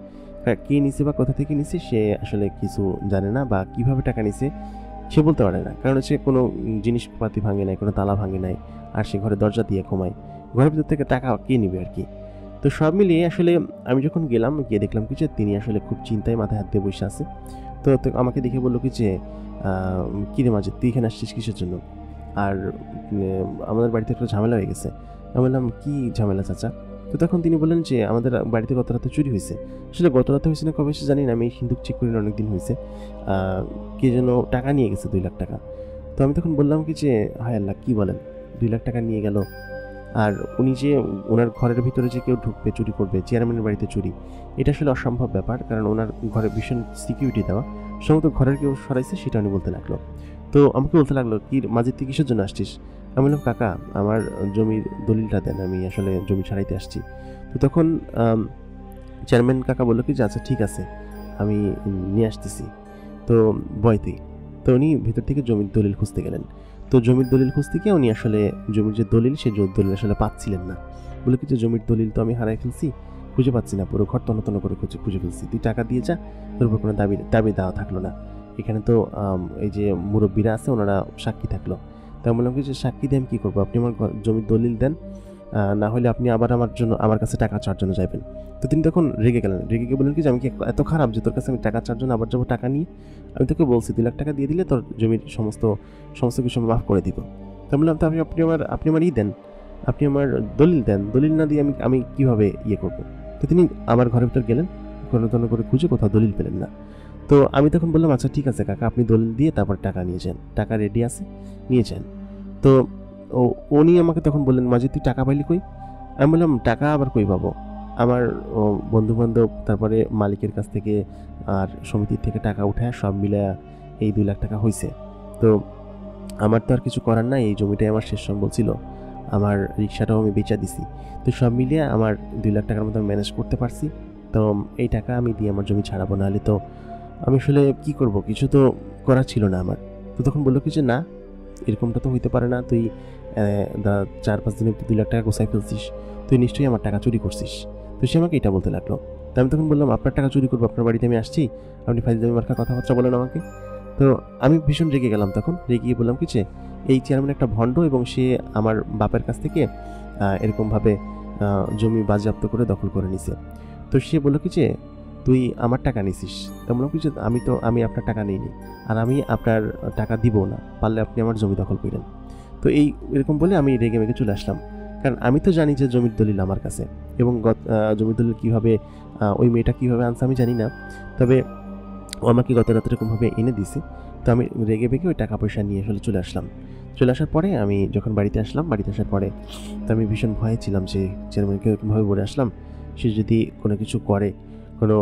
টাকা কে নিছে বা কোথা থেকে নিছে সে আসলে কিছু জানে না, বা কিভাবে টাকা নিছে সে বলতে পারে না, কারণ সে কোনো জিনিসপাতি ভাঙে নাই, কোনো তালা ভাঙে নাই, আর সে ঘরে দরজা দিয়ে ঘুমায়, ঘরের ভিতর থেকে টাকা কে নিবে আর কি। তো সব মিলিয়ে আসলে আমি যখন গেলাম, গিয়ে দেখলাম কি যে তিনি আসলে খুব চিন্তায় মাথায় হাত দিয়ে বসে আছে। তো আমাকে দেখে বললো কি যে কিরে মাঝে তুই এখানে আসছিস কিসের জন্য, আর আমাদের বাড়িতে একটা ঝামেলা হয়ে গেছে। আমি বললাম কি ঝামেলা চাচা? তো তখন তিনি বললেন যে আমাদের বাড়িতে গত রাতে চুরি হয়েছে। আসলে গত রাতে হয়েছে না কবে হয়েছে জানি না, আমি সিন্দুক চেক করি না, অনেকদিন হয়েছে। কে যেন টাকা নিয়ে গেছে 2 লাখ টাকা। তো আমি তখন বললাম কি যে হায় আল্লাহ কী বলেন, 2 লাখ টাকা নিয়ে গেল, আর উনি যে ওনার ঘরের ভিতরে যে কেউ ঢুকবে চুরি করবে, চেয়ারম্যানের বাড়িতে চুরি, এটা আসলে অসম্ভব ব্যাপার, কারণ ওনার ঘরে ভীষণ সিকিউরিটি দেওয়া, সম্ভবত ঘরের কেউ সরাইছে সেটা উনি বলতে লাগলো। তো আমাকে বলতে লাগলো কি মাঝে তুই কিসের জন্য আসছিস? আমি বললাম কাকা আমার জমির দলিলটা দেন, আমি আসলে জমি ছাড়াইতে আসছি। তো তখন চেয়ারম্যান কাকা বললো কি যে আচ্ছা ঠিক আছে আমি নিয়ে আসতেছি, তো বয়তে। তো উনি ভিতর থেকে জমির দলিল খুঁজতে গেলেন। তো জমির দলিল খুঁজতে গিয়ে উনি আসলে জমির যে দলিল সেই দলিল আসলে পাচ্ছিলেন না। বলে কি যে জমির দলিল তো আমি হারাই ফেলছি, খুঁজে পাচ্ছি না, পুরো ঘর তন্ন করে খুঁজে ফেলছি, তুই টাকা দিয়ে যা, তোর উপর কোনো দাবি দেওয়া থাকলো না। এখানে তো এই যে মুরব্বীরা আছে ওনারা সাক্ষী থাকলো। তাই বললাম কি যে সাক্ষী দিয়ে আমি কী করবো, আপনি আমার জমির দলিল দেন, না হলে আপনি আবার আমার কাছে টাকা চাওয়ার জন্য যাবেন। তো তিনি তখন রেগে গেলেন, রেগে গিয়ে বললেন কি যে আমি কি এত খারাপ যে তোর কাছে আমি টাকা চাওয়ার জন্য আবার যাবো টাকা নিয়ে? আমি তোকে বলছি 2 লাখ টাকা দিয়ে দিলে তোর জমির সমস্ত কিছু মাফ করে দিব। তো বললাম তো আপনি আমার দেন, আপনি আমার দলিল দেন, দলিল না দিয়ে আমি কীভাবে করবো? তো তিনি আমার ঘরের ভিতর গেলেন, ঘন করে খুঁজে কোথাও দলিল পেলেন না। তো আমি তখন বললাম আচ্ছা ঠিক আছে কাকা, আপনি দলিল দিয়ে তারপর টাকা নিয়ে যান, টাকা রেডি আছে, নিয়ে যান। তো উনি আমাকে তখন বললেন মাঝে তুই টাকা পাইলি কই? আমি বললাম টাকা আবার কই পাবো, আমার বন্ধুবান্ধব তারপরে মালিকের কাছ থেকে আর সমিতির থেকে টাকা উঠায় সব মিলে এই 2 লাখ টাকা হয়েছে। তো আমার তো আর কিছু করার নাই, এই জমিটাই আমার শেষ সম্বল ছিল, আমার রিক্সাটাও আমি বেচা দিছি। তো সব মিলিয়ে আমার 2 লাখ টাকার মতো ম্যানেজ করতে পারছি। তো এই টাকা আমি দিয়ে আমার জমি ছাড়াবো, নাহলে তো আমি আসলে কী করব, কিছু তো করার ছিল না আমার। তো তখন বললো কি যে না এরকমটা তো হইতে পারে না, তুই 4-5 দিনে 2 লাখ টাকা গোছাই ফেলছিস, তুই নিশ্চয়ই আমার টাকা চুরি করছিস। তো সে আমাকে এটা বলতে লাগলো। তো আমি তখন বললাম আপনার টাকা চুরি করবো, আপনার বাড়িতে আমি আসছি, আপনি ফাইজলামি মার্কা কথাবার্তা বলেন আমাকে। তো আমি ভীষণ রেগে গেলাম, তখন রেগে বললাম কি যে এই চেয়ারম্যান একটা ভণ্ড, এবং সে আমার বাপের কাছ থেকে এরকমভাবে জমি বাজেয়াপ্ত করে দখল করে নিছে। তো সে বললো কি যে তুই আমার টাকা নিছিস। তা বললাম কি যে আমি আপনার টাকা নিইনি, আর আমি আপনার টাকা দিব না, পারলে আপনি আমার জমি দখল করেন। তো এরকম বলে আমি রেগে মেগে চলে আসলাম, কারণ আমি তো জানি যে জমির দলিল আমার কাছে, এবং জমির দলিল কীভাবে ওই মেয়েটা কীভাবে আনছে আমি জানি না, তবে ও আমাকে গত রাতে এরকমভাবে এনে দিছে। তো আমি রেগে বেগে ওই টাকা পয়সা নিয়ে আসলে চলে আসলাম। চলে আসার পরে আমি যখন বাড়িতে আসলাম, বাড়িতে আসার পরে তো আমি ভীষণ ভয়ে ছিলাম যে চেয়ারম্যানকে এরকমভাবে বলে আসলাম, সে যদি কোনো কিছু করে, কোনো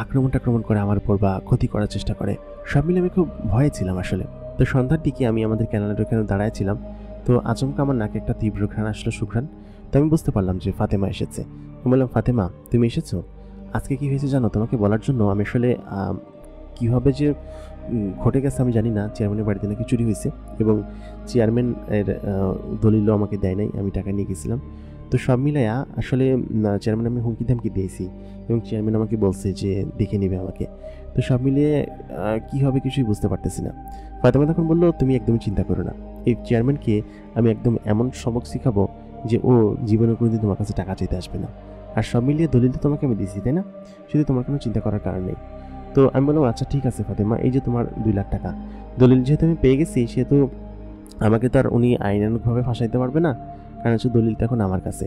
আক্রমণ করে আমার উপর, বা ক্ষতি করার চেষ্টা করে, সব মিলে আমি খুব ভয়ে ছিলাম আসলে। তো সন্ধ্যার দিকে আমি আমাদের ক্যানালের ওখানে দাঁড়ায়ছিলাম, তো আচমকা আমার নাকে একটা তীব্র ঘ্রাণ আসলো, সুঘ্রাণ। তো আমি বুঝতে পারলাম যে ফাতেমা এসেছে। আমি বললাম ফাতেমা তুমি এসেছো, আজকে কী হয়েছে জানো? তোমাকে বলার জন্য আমি আসলে কীভাবে যে ঘটে গেছে আমি জানি না, চেয়ারম্যানের বাড়িতে নাকি চুরি হয়েছে, এবং চেয়ারম্যান এর দলিলও আমাকে দেয় নাই, আমি টাকা নিয়ে গেছিলাম। তো সব মিলাইয়া আসলে চেয়ারম্যান আমি হুমকি ধামকি দিয়েছি, এবং চেয়ারম্যান আমাকে বলছে যে দেখে নেবে আমাকে। তো সব মিলিয়ে কী হবে কিছুই বুঝতে পারতেছি না। ফাতেমা তখন বললো তুমি একদমই চিন্তা করো না, এই চেয়ারম্যানকে আমি একদম এমন সবক শিখাবো যে ও জীবনে কোনোদিন তোমার কাছে টাকা চাইতে আসবে না। আর সব মিলিয়ে দলিল তো তোমাকে আমি দিয়েছি, তাই না? শুধু তোমার কোনো চিন্তা করার কারণ নেই। তো আমি বললাম আচ্ছা ঠিক আছে ফাতেমা, এই যে তোমার 2 লাখ টাকা দলিল যেহেতু আমি পেয়ে গেছি, সেহেতু আমাকে তো আর উনি আইনানুগভাবে ফাঁসাইতে পারবে না, কারণ হচ্ছে দলিলটা এখন আমার কাছে।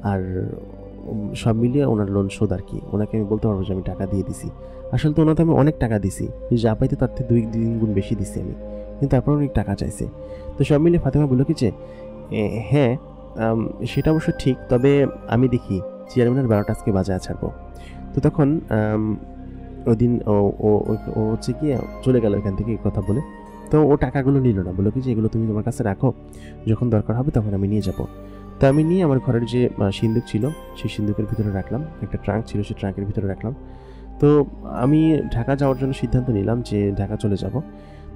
আর সব মিলিয়ে ওনার লোন শোধ আর কি, ওনাকে আমি বলতে পারবো যে আমি টাকা দিয়ে দিছি। আসলে তো ওনাকে আমি অনেক টাকা দিছি, যা পাইতে তার থেকে 2-3 গুণ বেশি দিছি আমি, কিন্তু তারপর অনেক টাকা চাইছে। তো সব মিলিয়ে ফাতেমা বললো কি যে হ্যাঁ সেটা অবশ্য ঠিক, তবে আমি দেখি চেয়ারম্যানের 12টা আজকে বাজায় ছাড়বো। তো তখন ওই দিন ও হচ্ছে গিয়ে চলে গেল এখান থেকে, কথা বলে। তো ও টাকাগুলো নিল না, বললো কি যে এগুলো তুমি তোমার কাছে রাখো, যখন দরকার হবে তখন আমি নিয়ে যাবো। তো আমি নিয়ে আমার ঘরের যে সিন্দুক ছিল সেই সিন্দুকের ভিতরে রাখলাম, একটা ট্রাঙ্ক ছিল সেই ট্রাঙ্কের ভিতরে রাখলাম। তো আমি ঢাকা যাওয়ার জন্য সিদ্ধান্ত নিলাম যে ঢাকা চলে যাব।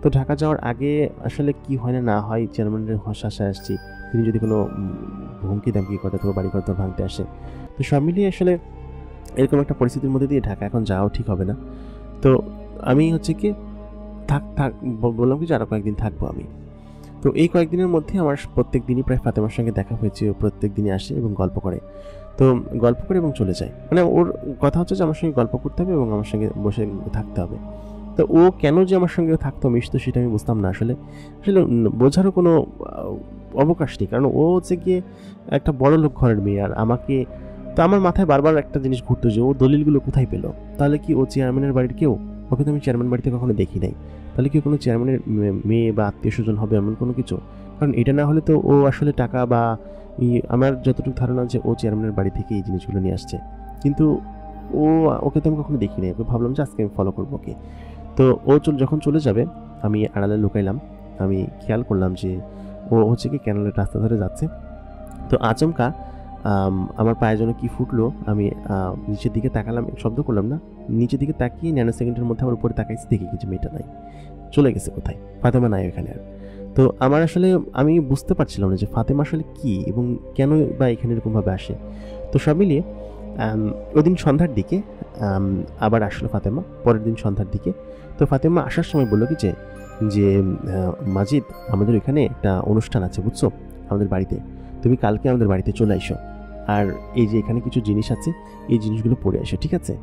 তো ঢাকা যাওয়ার আগে আসলে কি হয় না হয়, চেয়ারম্যানের আশায় আসছি, তিনি যদি কোনো হুমকি দামকি করে তো বাড়িঘর তো ভাঙতে আসে। তো সব মিলিয়ে আসলে এরকম একটা পরিস্থিতির মধ্যে দিয়ে ঢাকা এখন যাওয়াও ঠিক হবে না। তো আমি হচ্ছে কি থাক বললাম কি যে আরও কয়েকদিন থাকবো আমি। তো এই কয়েকদিনের মধ্যে আমার প্রত্যেক দিনই প্রায় ফাতেমার সঙ্গে দেখা হয়েছে। ও প্রত্যেক দিনই আসে এবং গল্প করে। তো গল্প করে এবং চলে যায়। মানে ওর কথা হচ্ছে যে আমার সঙ্গে গল্প করতে হবে এবং আমার সঙ্গে বসে থাকতে হবে। তো ও কেন যে আমার সঙ্গে থাকতো মিশতো সেটা আমি বুঝতাম না আসলে। আসলে বোঝারও কোনো অবকাশ নেই। কারণ ও হচ্ছে গিয়ে একটা বড়লোক ঘরের মেয়ে, আর আমাকে তো আমার মাথায় বারবার একটা জিনিস ঘুরতো যে ও দলিলগুলো কোথায় পেল? তাহলে কি ও চেয়ারম্যানের বাড়ির কেউ? ওকে তো আমি চেয়ারম্যান বাড়িতে কখনো দেখি নাই। তাহলে কি কোনো চেয়ারম্যানের মেয়ে বা আত্মীয়স্বজন হবে এমন কোনো কিছু? কারণ এটা না হলে তো ও আসলে টাকা বা আমার যতটুকু ধারণা যে ও চেয়ারম্যানের বাড়ি থেকে এই জিনিসগুলো নিয়ে আসছে। কিন্তু ওকে তো আমি কখনো দেখি নাই। ওকে ভাবলাম যে আজকে আমি ফলো করবো ওকে। তো ও যখন চলে যাবে আমি আড়ালে লুকাইলাম। আমি খেয়াল করলাম যে ও হচ্ছে কি ক্যানেলের রাস্তা ধরে যাচ্ছে। তো আচমকা আমার পায়ে যেন কি ফুটলো, আমি নিচের দিকে তাকালাম, শব্দ করলাম না। নিচের দিকে তাকিয়ে ন্যানো সেকেন্ডের মধ্যে আমার উপরে তাকাইছি, দেখি কিছু মেয়েটা নাই, চলে গেছে কোথায়, ফাতেমা নাই ওখানে আর। তো আমার আসলে আমি বুঝতে পারছিলাম না যে ফাতেমা আসলে কি এবং কেন বা এখানে এরকমভাবে আসে। তো সব মিলিয়ে ওই দিন সন্ধ্যার দিকে আবার আসলো ফাতেমা, পরের দিন সন্ধ্যার দিকে। তো ফাতেমা আসার সময় বললো কি যে মাজিদ, আমাদের ওইখানে একটা অনুষ্ঠান আছে বুঝছো, আমাদের বাড়িতে, তুমি কালকে আমাদের বাড়িতে চলে আইসো, আর এই যে এখানে কিছু জিনিস আছে এই জিনিসগুলো পরে আসো, ঠিক আছে?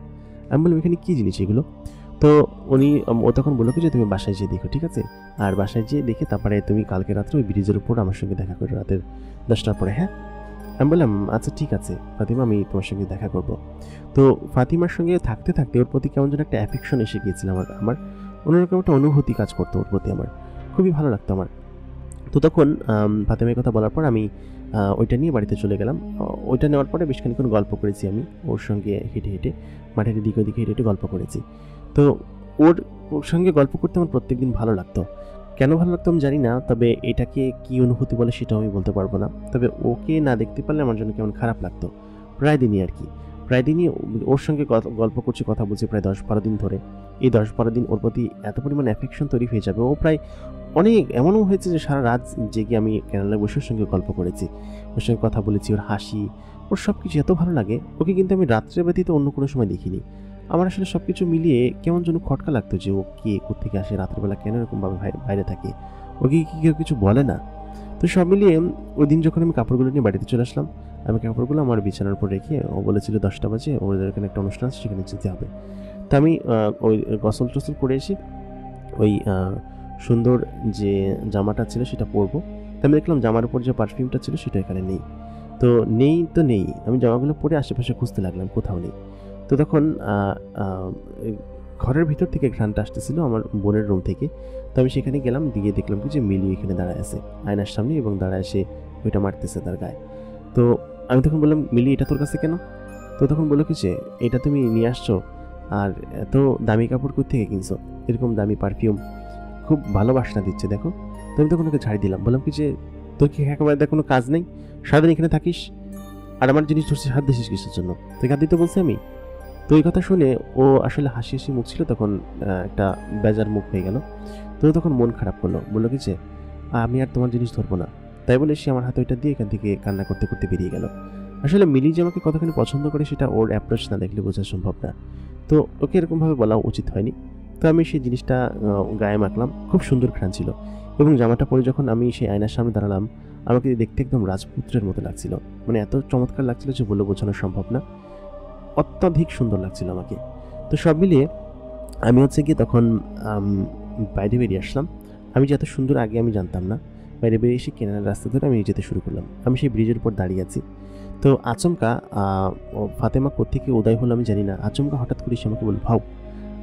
আমি বললাম এখানে কী জিনিস এগুলো? তো ও তখন বললো কি যে তুমি বাসায় যেয়ে দেখো, ঠিক আছে? আর বাসায় যেয়ে দেখে তারপরে তুমি কালকে রাত্রে ওই ব্রিজের উপর আমার সঙ্গে দেখা করো রাতের 10টার পরে, হ্যাঁ? আমি বললাম আচ্ছা ঠিক আছে ফাতিমা, আমি তোমার সঙ্গে দেখা করব। তো ফাতিমার সঙ্গে থাকতে থাকতে ওর প্রতি কেমন যেন একটা অ্যাফেকশন এসে গিয়েছিল। আমার অন্যরকম একটা অনুভূতি কাজ করতো ওর প্রতি, আমার খুবই ভালো লাগতো আমার। তো তখন ফাতেমার কথা বলার পর আমি ওইটা নিয়ে বাড়িতে চলে গেলাম। ওইটা নেওয়ার পরে বেশ খানিকক্ষণ গল্প করেছি আমি ওর সঙ্গে, হেঁটে হেঁটে মাঠের দিকে ওদিকে হেঁটে হেঁটে গল্প করেছি। তো ওর সঙ্গে গল্প করতে আমার প্রত্যেকদিন ভালো লাগতো। কেন ভালো লাগতো আমি জানি না, তবে এটাকে কি অনুভূতি বলে সেটাও আমি বলতে পারবো না। তবে ওকে না দেখতে পারলে আমার জন্য কেমন খারাপ লাগতো প্রায় দিনই আর কি। প্রায় দিনই ওর সঙ্গে গল্প করছি, কথা বলছি প্রায় 10-12 দিন ধরে। এই 10-12 দিন ওর প্রতি এত পরিমাণ অ্যাফেকশন তৈরি হয়ে যাবে, ও প্রায় অনেক এমনও হয়েছে যে সারা রাত জেগে আমি ক্যানেলে বসে ওর সঙ্গে গল্প করেছি, ওর সঙ্গে কথা বলেছি। ওর হাসি, ওর সব কিছু এত ভালো লাগে। ওকে কিন্তু আমি রাত্রে ব্যতীত অন্য কোনো সময় দেখিনি। আমার আসলে সব কিছু মিলিয়ে কেমন যেন খটকা লাগতো যে ও কে, কোত্থেকে আসে, রাত্রেবেলা কেন এরকমভাবে বাইরে থাকে, ওকে কি কেউ কিছু বলে না? তো সব মিলিয়ে ওই দিন যখন আমি কাপড়গুলো নিয়ে বাড়িতে চলে আসলাম, আমি কাপড়গুলো আমার বিছানার উপর রেখে, ও বলেছিল 10টা বাজে ওদের এখানে একটা অনুষ্ঠান আছে, সেখানে যেতে হবে। তো আমি ওই গোসল টোসল করে এসে ওই সুন্দর যে জামাটা ছিল সেটা পরবো। তো আমি দেখলাম জামার উপর যে পারফিউমটা ছিল সেটা এখানে নেই। তো নেই, আমি জামাগুলো পরে আশেপাশে খুঁজতে লাগলাম, কোথাও নেই। তো তখন ঘরের ভিতর থেকে ঘ্রাণটা আসতেছিল আমার বোনের রুম থেকে। তো আমি সেখানে গেলাম, দিয়ে দেখলাম কি যে মিলি এখানে দাঁড়ায় আছে আয়নার সামনে এবং দাঁড়ায় এসে ওইটা মারতেছে তার গায়ে। তো আমি তখন বললাম, মিলি এটা তোর কাছে কেন? তো তখন বললো কি যে এটা তুমি নিয়ে আসছো, আর এত দামি কাপড় কোথা থেকে কিনছো, এরকম দামি পারফিউম, খুব ভালো বাসনা দিচ্ছে দেখো। তো আমি তখন ওকে ঝাড়ি দিলাম, বললাম কি যে তোর কি একেবারে দেখ কোনো কাজ নেই, সারাদিন এখানে থাকিস আর আমার জিনিস ধরছিস, হাত দিছিস কিসের জন্য? তুই হাত দিতে বলছি আমি? তো এই কথা শুনে ও আসলে হাসি হাসি মুখ ছিল, তখন একটা বেজার মুখ হয়ে গেল। তো তখন মন খারাপ করলো, বললো কি যে আমি আর তোমার জিনিস ধরবো না। তাই বলে সে আমার হাতে ওইটা দিয়ে এখান থেকে কান্না করতে করতে বেরিয়ে গেল। আসলে মিলি যে আমাকে কতখানি পছন্দ করে সেটা ওর অ্যাপ্রোচ না দেখলে বোঝা সম্ভব না। তো ওকে এরকমভাবে বলা উচিত হয়নি। তো আমি সেই জিনিসটা গায়ে মাখলাম, খুব সুন্দর ঘ্রাণ ছিল। এবং জামাটা পরে যখন আমি সেই আয়নার সামনে দাঁড়ালাম, আমাকে দেখতে একদম রাজপুত্রের মতো লাগছিল। মানে এত চমৎকার লাগছিল যে বলে বোঝানো সম্ভব না, অত্যাধিক সুন্দর লাগছিল আমাকে। তো সব মিলিয়ে আমি হচ্ছে কি তখন বাইরে বেরিয়ে আসলাম। আমি যে এত সুন্দর আগে আমি জানতাম না। বাইরে বেরিয়ে এসে কেনার রাস্তা ধরে আমি যেতে শুরু করলাম। আমি সেই ব্রিজের উপর দাঁড়িয়ে আছি। তো আচমকা ফাতেমা কোত্থেকে উদয় হলো আমি জানি না, আচমকা হঠাৎ করে সে আমাকে বলল, ভাও।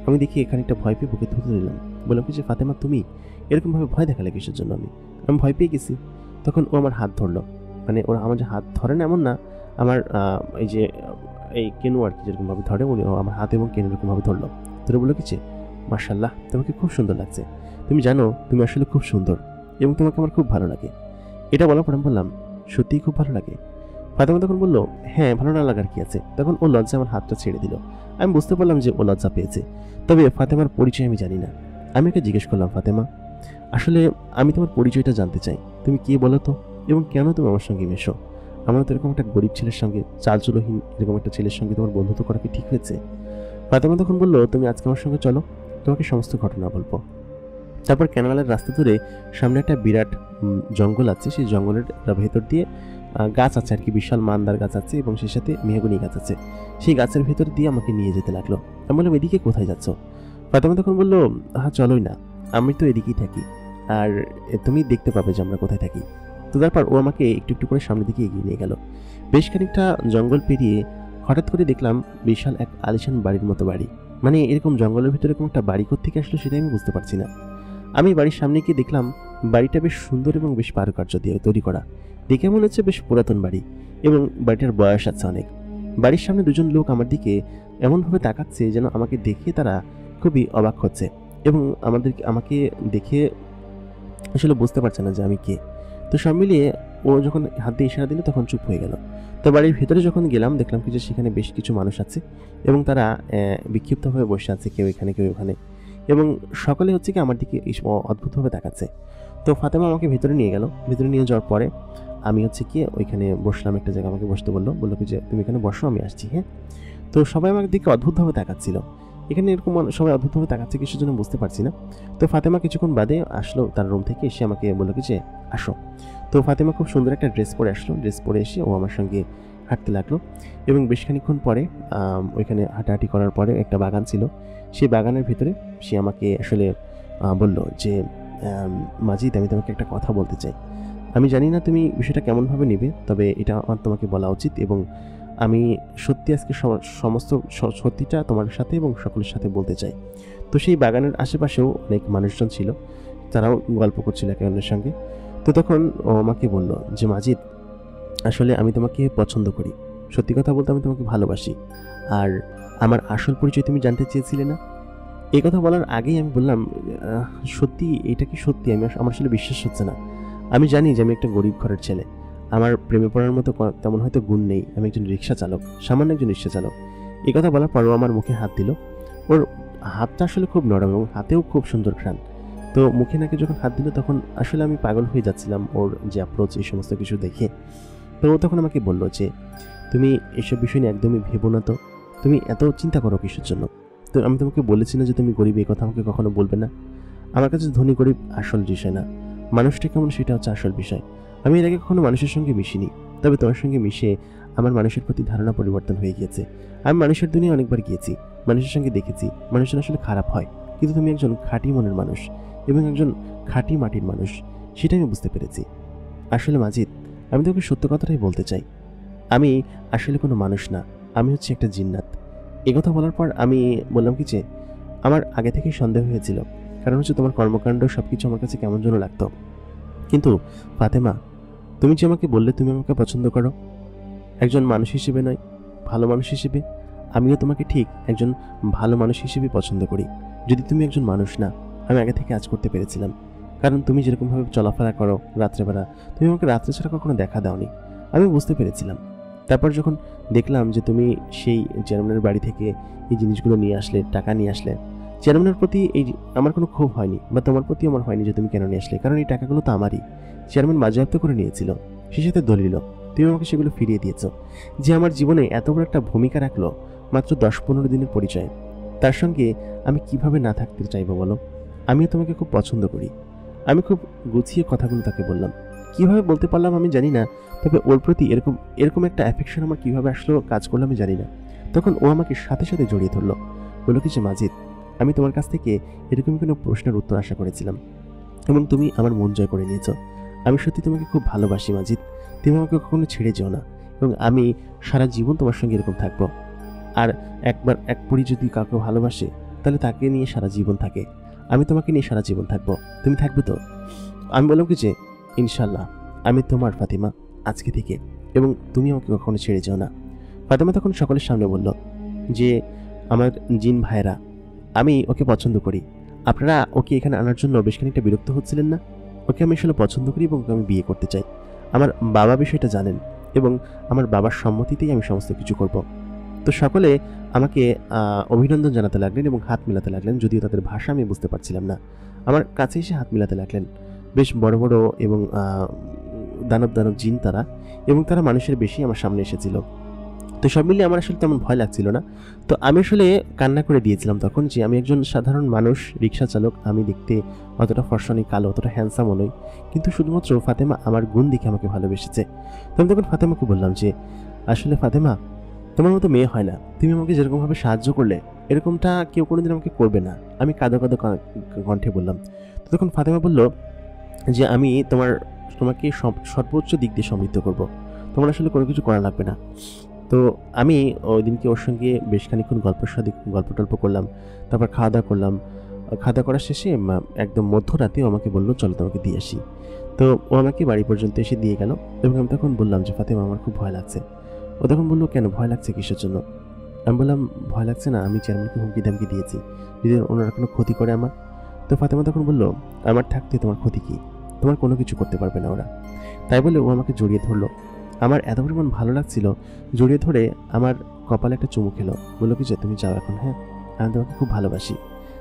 আমি দেখি এখানে একটা ভয় পেয়ে বুকে থুতু দিলাম। বললাম কি যে ফাতেমা তুমি এরকমভাবে ভয় দেখালে কিসের জন্য? আমি ভয় পেয়ে গেছি। তখন ও আমার হাত ধরলো, মানে ওরা আমার যে হাত ধরে না এমন না, আমার এই যে এই কেনু আর কি যেরকমভাবে ধরে উনি আমার হাত এবং কেনু এরকমভাবে ধরলো। ধরে বললো কি যে মাশাআল্লাহ, তোমাকে খুব সুন্দর লাগছে, তুমি জানো তুমি আসলে খুব সুন্দর এবং তোমাকে আমার খুব ভালো লাগে। এটা বলার পর আমি বললাম, সত্যিই খুব ভালো লাগে? ফাতেমা তখন বললো, হ্যাঁ, ভালো না লাগার কি আছে? তখন ও লজ্জা আমার হাতটা ছেড়ে দিল। আমি বুঝতে পারলাম যে ও লজ্জা পেয়েছে। তবে ফাতেমার পরিচয় আমি জানি না। আমি ওকে জিজ্ঞেস করলাম, ফাতেমা আসলে আমি তোমার পরিচয়টা জানতে চাই, তুমি কে বলো তো, এবং কেন তুমি আমার সঙ্গে মেশো? আমার তো এরকম একটা গরিব ছেলের সঙ্গে, চালচুলোহীন এরকম একটা ছেলের সঙ্গে তোমার বন্ধুত্ব করা কি ঠিক হয়েছে? ফাতেমা তখন বলল, তুমি আজকে আমার সঙ্গে চলো, তোমাকে সমস্ত ঘটনা বলবো। তারপর ক্যানালের রাস্তা ধরে সামনে একটা বিরাট জঙ্গল আছে, সেই জঙ্গলের ভেতর দিয়ে গাছ আছে আর কি, বিশাল মান্দার গাছ আছে এবং সেই সাথে মেহগনি গাছ আছে। সেই গাছের ভেতর দিয়ে আমাকে নিয়ে যেতে লাগলো। আমি বললাম, এদিকে কোথায় যাচ্ছ? ফাতেমা তখন বললো, হ্যাঁ চলোই না, আমি তো এদিকেই থাকি, আর তুমি দেখতে পাবে যে আমরা কোথায় থাকি। তো তারপর ও আমাকে একটু একটু করে সামনের দিকে এগিয়ে নিয়ে গেল। বেশ খানিকটা জঙ্গল পেরিয়ে হঠাৎ করে দেখলাম বিশাল এক আলিশান বাড়ির মতো বাড়ি। মানে এরকম জঙ্গলের ভিতরে এরকম একটা বাড়ি কোত্থেকে আসলো সেটা আমি বুঝতে পারছি না। আমি বাড়ির সামনে গিয়ে দেখলাম বাড়িটা বেশ সুন্দর এবং বেশ কারুকার্য দিয়ে তৈরি করা। দেখে মনে হচ্ছে বেশ পুরাতন বাড়ি এবং বাড়িটার বয়স আছে অনেক। বাড়ির সামনে দুজন লোক আমার দিকে এমনভাবে তাকাচ্ছে যেন আমাকে দেখে তারা খুবই অবাক হচ্ছে এবং আমাকে দেখে আসলে বুঝতে পারছে না যে আমি কে। তো সব মিলিয়ে ও যখন হাত দিয়ে ইশারা দিল তখন চুপ হয়ে গেল। তো বাড়ির ভেতরে যখন গেলাম দেখলাম কি যে সেখানে বেশ কিছু মানুষ আছে এবং তারা বিক্ষিপ্তভাবে বসে আছে, কেউ এখানে কেউ ওখানে, এবং সকলে হচ্ছে কি আমার দিকে অদ্ভুতভাবে তাকাচ্ছে। তো ফাতেমা আমাকে ভেতরে নিয়ে গেল। ভেতরে নিয়ে যাওয়ার পরে আমি হচ্ছে কি ওইখানে বসলাম, একটা জায়গায় আমাকে বসতে বললো কি যে তুমি এখানে বসো, আমি আসছি। হ্যাঁ, তো সবাই আমার দিকে অদ্ভুতভাবে তাকাচ্ছিল। এখানে এরকম সবাই অদ্ভুতভাবে তাকাচ্ছে কিছুর জন্য বুঝতে পারছি না। তো ফাতেমা কিছুক্ষণ বাদে আসলো তার রুম থেকে, এসে আমাকে বললো কি যে আসো। তো ফাতেমা খুব সুন্দর একটা ড্রেস পরে আসলো। ড্রেস পরে এসে ও আমার সঙ্গে হাঁটতে লাগলো এবং বেশ খানিকক্ষণ পরে ওইখানে হাঁটাহাঁটি করার পরে একটা বাগান ছিল, সেই বাগানের ভিতরে সে আমাকে আসলে বলল যে মাজিদ, আমি তোমাকে একটা কথা বলতে চাই। আমি জানি না তুমি বিষয়টা কেমনভাবে নেবে, তবে এটা আমার তোমাকে বলা উচিত এবং আমি সত্যি আজকে সমস্ত সত্যিটা তোমার সাথে এবং সকলের সাথে বলতে চাই। তো সেই বাগানের আশেপাশেও অনেক মানুষজন ছিল, তারাও গল্প করছিল একে অন্যের সঙ্গে। তো তখন ও আমাকে বলল যে মাজিদ, আসলে আমি তোমাকে পছন্দ করি, সত্যি কথা বলতে আমি তোমাকে ভালোবাসি, আর আমার আসল পরিচয় তুমি জানতে চেয়েছিলে না? এই কথা বলার আগেই আমি বললাম, সত্যি এটা কি সত্যি? আমার আসলে বিশ্বাস হচ্ছে না। আমি জানি যে আমি একটা গরিব ঘরের ছেলে, আমার প্রেমে পড়ার মতো তেমন হয়তো গুণ নেই, আমি একজন রিক্সা চালক, সামান্য একজন রিক্সা চালক। এই কথা বলার পরও আমার মুখে হাত দিল। ওর হাতটা আসলে খুব নরম এবং হাতেও খুব সুন্দর ঘ্রাণ। তো মুখে নাকি যখন হাত দিল তখন আসলে আমি পাগল হয়ে যাচ্ছিলাম ওর যে অ্যাপ্রোচ, এই সমস্ত কিছু দেখে। তো ও তখন আমাকে বলল যে তুমি এসব বিষয় নিয়ে একদমই ভেবো না, তো তুমি এত চিন্তা করো কিসের জন্য? তো আমি তোমাকে বলেছি না যে তুমি গরিব, এই কথা আমাকে কখনো বলবে না। আমার কাছে ধনী গরিব আসল বিষয় না, মানুষটা কেমন সেটা হচ্ছে আসল বিষয়। আমি এর আগে কখনো মানুষের সঙ্গে মিশিনি, তবে তোমার সঙ্গে মিশে আমার মানুষের প্রতি ধারণা পরিবর্তন হয়ে গিয়েছে। আমি মানুষের দুনিয়া অনেকবার গিয়েছি, মানুষের সঙ্গে দেখেছি মানুষজন আসলে খারাপ হয়, কিন্তু তুমি একজন খাঁটি মনের মানুষ এবং একজন খাঁটি মাটির মানুষ, সেটা আমি বুঝতে পেরেছি। আসলে মাজিদ, আমি তোকে সত্য কথাটাই বলতে চাই, আমি আসলে কোনো মানুষ না, আমি হচ্ছে একটা জিন্নাত। এ কথা বলার পর আমি বললাম কি যে আমার আগে থেকেই সন্দেহ হয়েছিল, কারণ হচ্ছে তোমার কর্মকাণ্ড সব কিছু আমার কাছে কেমন যেন লাগতো। কিন্তু ফাতেমা, তুমি যে আমাকে বললে তুমি আমাকে পছন্দ করো, একজন মানুষ হিসেবে নয়, ভালো মানুষ হিসেবে, আমিও তোমাকে ঠিক একজন ভালো মানুষ হিসেবে পছন্দ করি। যদি তুমি একজন মানুষ না, আমি আগে থেকে আজ করতে পেরেছিলাম, কারণ তুমি যেরকমভাবে চলাফেরা করো রাত্রেবেলা, তুমি আমাকে রাত্রে ছাড়া কখনো দেখা দাওনি, আমি বুঝতে পেরেছিলাম। তারপর যখন দেখলাম যে তুমি সেই চেয়ারম্যানের বাড়ি থেকে এই জিনিসগুলো নিয়ে আসলে, টাকা নিয়ে আসলে, চেয়ারম্যানের প্রতি আমার কোনো ক্ষোভ হয়নি, বা তোমার প্রতি আমার হয়নি যে তুমি কেন নিয়ে আসলে, কারণ এই টাকাগুলো তো আমারই, চেয়ারম্যান বাজেয়াপ্ত করে নিয়েছিল, সে সাথে দলিল, তুমি আমাকে সেগুলো ফিরিয়ে দিয়েছ। যে আমার জীবনে এত বড় একটা ভূমিকা রাখলো মাত্র 10-15 দিনের পরিচয়, তার সঙ্গে আমি কিভাবে না থাকতে চাইবো বলো? আমিও তোমাকে খুব পছন্দ করি। আমি খুব গুছিয়ে কথাগুলো তাকে বললাম, কিভাবে বলতে পারলাম আমি জানি না, তবে ওর প্রতি এরকম একটা অ্যাফেকশন আমার কিভাবে আসলো, কাজ করলো আমি জানি না। তখন ও আমাকে সাথে সাথে জড়িয়ে ধরলো, বললো কি যে মাজিদ, আমি তোমার কাছ থেকে এরকম কোনো প্রশ্নের উত্তর আশা করেছিলাম এবং তুমি আমার মন জয় করে নিয়েছো। আমি সত্যি তোমাকে খুব ভালোবাসি মাজিদ, তুমি আমাকে কখনো ছেড়ে যেও না এবং আমি সারা জীবন তোমার সঙ্গে এরকম থাকবো। আর এক পরি যদি কাউকে ভালোবাসে তাহলে তাকে নিয়ে সারা জীবন থাকে, আমি তোমাকে নিয়ে সারা জীবন থাকবো, তুমি থাকবে তো? আমি বললাম কি যে ইনশাল্লাহ, আমি তোমার ফাতিমা আজকে থেকে, এবং তুমি আমাকে কখনো ছেড়ে যেও না। ফাতিমা তখন সকলের সামনে বলল যে আমার জিন ভাইরা, আমি ওকে পছন্দ করি, আপনারা ওকে এখানে আনার জন্য বেশ খানিকটা বিরক্ত হচ্ছিলেন না? ওকে আমি আসলে পছন্দ করি এবং ওকে আমি বিয়ে করতে চাই। আমার বাবা বিষয়টা জানেন এবং আমার বাবার সম্মতিতেই আমি সমস্ত কিছু করব। তো সকলে আমাকে অভিনন্দন জানাতে লাগলেন এবং হাত মেলাতে লাগলেন, যদিও তাদের ভাষা আমি বুঝতে পারছিলাম না। আমার কাছে এসে হাত মেলাতে লাগলেন, বেশ বড় বড় এবং দানব দানব জিন তারা, এবং তারা মানুষের বেশি আমার সামনে এসেছিল। তো সব মিলিয়ে আমার আসলে তেমন ভয় লাগছিল না। তো আমি আসলে কান্না করে দিয়েছিলাম তখন যে আমি একজন সাধারণ মানুষ, রিক্সা চালক, আমি দেখতে অতটা ফর্সা নই, কালো, অতটা হ্যান্ডসামও নই, কিন্তু শুধুমাত্র ফাতেমা আমার গুণ দেখে আমাকে ভালোবেসেছে। তো আমি তখন ফাতেমাকে বললাম যে আসলে ফাতেমা, তোমার মতো মেয়ে হয় না, তুমি আমাকে যেরকমভাবে সাহায্য করলে এরকমটা কেউ কোনোদিন আমাকে করবে না, আমি কাঁদো কাঁদো কণ্ঠে বললাম। তো তখন ফাতেমা বলল যে আমি তোমাকে সর্বোচ্চ দিক দিয়ে সমৃদ্ধ করব, তোমার আসলে কোনো কিছু করা লাগবে না। তো আমি ওই দিনকে ওর সঙ্গে বেশ খানিক্ষণ গল্প টল্প করলাম, তারপর খাওয়া দাওয়া করলাম। খাওয়া দাওয়া করার শেষে একদম মধ্যরাতে ও আমাকে বললো চলো তোমাকে দিয়ে আসি। তো ও আমাকে বাড়ি পর্যন্ত এসে দিয়ে গেল এবং আমি তখন বললাম যে ফাতেমা, আমার খুব ভয় লাগছে। ও তখন বললো কেন, ভয় লাগছে কিসের জন্য? আমি বললাম ভয় লাগছে না, আমি চেয়ারম্যানকে হুমকি দামকি দিয়েছি যদি ওনারা কোনো ক্ষতি করে আমার। তো ফাতেমা তখন বললো আমার থাকতে তোমার ক্ষতি কী, তোমার কোনো কিছু করতে পারবে না ওরা। তাই বলে ও আমাকে জড়িয়ে ধরলো। আমার এত পরিমাণ ভালো লাগছিল, জড়িয়ে ধরে আমার কপালে একটা চুমু খেলো, বললো কি যে তুমি যাও এখন, হ্যাঁ আমি তোমাকে খুব ভালোবাসি।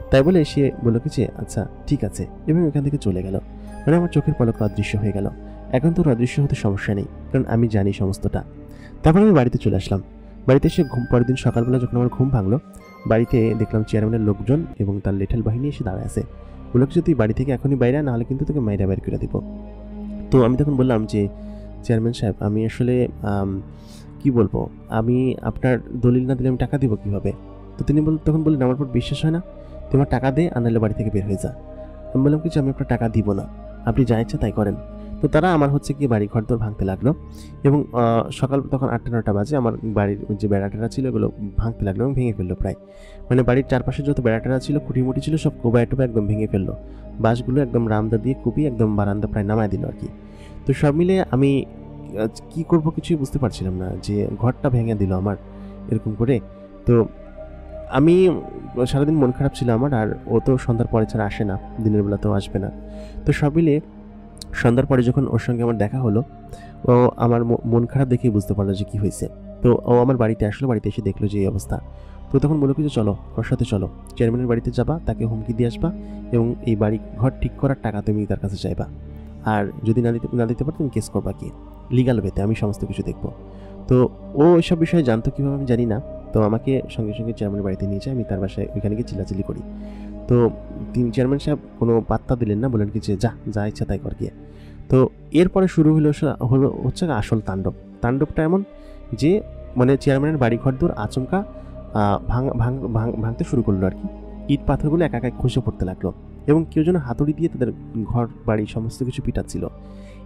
তাই বলে সে বললো কি যে আচ্ছা ঠিক আছে, এবং এখান থেকে চলে গেল। মানে আমার চোখের পলক অদৃশ্য হয়ে গেল। এখন তো অদৃশ্য হতে সমস্যা নেই, কারণ আমি জানি সমস্তটা। তারপর আমি বাড়িতে চলে আসলাম। বাড়িতে এসে পরের দিন সকালবেলা যখন আমার ঘুম ভাঙলো, বাড়িতে দেখলাম চেয়ারম্যানের লোকজন এবং তার লেঠাল বাহিনী এসে দাঁড়ায় আছে। বললো কি যে তুই বাড়ি থেকে এখনই বাইরে, নাহলে কিন্তু তোকে মাইরা বের করে দিব। তো আমি তখন বললাম যে চেয়ারম্যান সাহেব, আমি আসলে কি বলবো, আমি আপনার দলিল না দিলে আমি টাকা দিব কিভাবে? তো তিনি তখন বললেন আমার উপর বিশ্বাস হয় না, তোমার টাকা দে, আর নাহলে বাড়ি থেকে বের হয়ে যা। আমি বললাম কি যে আমি আপনার টাকা দিব না, আপনি যা ইচ্ছা তাই করেন। তো তারা আমার কি বাড়ি ঘর দর ভাঙতে লাগলো এবং সকাল তখন 8টা-9টা বাজে, আমার বাড়ির যে বেড়াটেরা ছিল এগুলো ভাঙতে লাগলো এবং ভেঙে ফেললো প্রায়। মানে বাড়ির চারপাশে যত বেড়াটেরা ছিল, খুঁটিমুটি ছিল, সব কোবায় টোবা একদম ভেঙে ফেললো। বাঁশগুলো একদম রামদা দিয়ে কুপিয়ে একদম বারান্দা প্রায় নামায় দিল আর কি। তো সব মিলে আমি কি করব কিছুই বুঝতে পারছিলাম না, যে ঘরটা ভেঙে দিল আমার এরকম করে। তো আমি সারাদিন মন খারাপ ছিল আমার, আর ও তো সন্ধ্যার পরে ছাড়া আসে না, দিনের বেলা তো আসবে না। তো সব মিলে সন্ধ্যার পরে যখন ওর সঙ্গে আমার দেখা হলো, ও আমার মন খারাপ দেখেই বুঝতে পারলো যে কী হয়েছে। তো ও আমার বাড়িতে আসলো, বাড়িতে এসে দেখলো যে এই অবস্থা। তো তখন বললো কি যে চলো ওর সাথে চলো, চেয়ারম্যানের বাড়িতে যাবা, তাকে হুমকি দিয়ে আসবা এবং এই বাড়ি ঘর ঠিক করার টাকা তুমি তার কাছে চাইবা, আর যদি না দিতে পারো তুমি কেস করবা, কি লিগাল ওয়েতে, আমি সমস্ত কিছু দেখবো। তো ও এসব বিষয়ে জানতো কীভাবে আমি জানি না। তো আমাকে সঙ্গে সঙ্গে চেয়ারম্যানের বাড়িতে নিয়ে যায়, আমি তার বাসায় ওইখানে গিয়ে চিল্লাচিল্লি করি। তো তিনি চেয়ারম্যান সাহেব কোনো পাত্তা দিলেন না, বললেন কি যে যা ইচ্ছা তাই কর গিয়ে। তো এরপরে শুরু হচ্ছে আসল তাণ্ডবটা এমন যে মানে চেয়ারম্যানের বাড়ি ঘর দূর আচমকা ভাঙতে শুরু করলো আর কি। ইট পাথরগুলো একা একা খসে পড়তে লাগলো এবং কেউ যেন হাতুড়ি দিয়ে তাদের ঘর বাড়ি সমস্ত কিছু পিটাচ্ছিল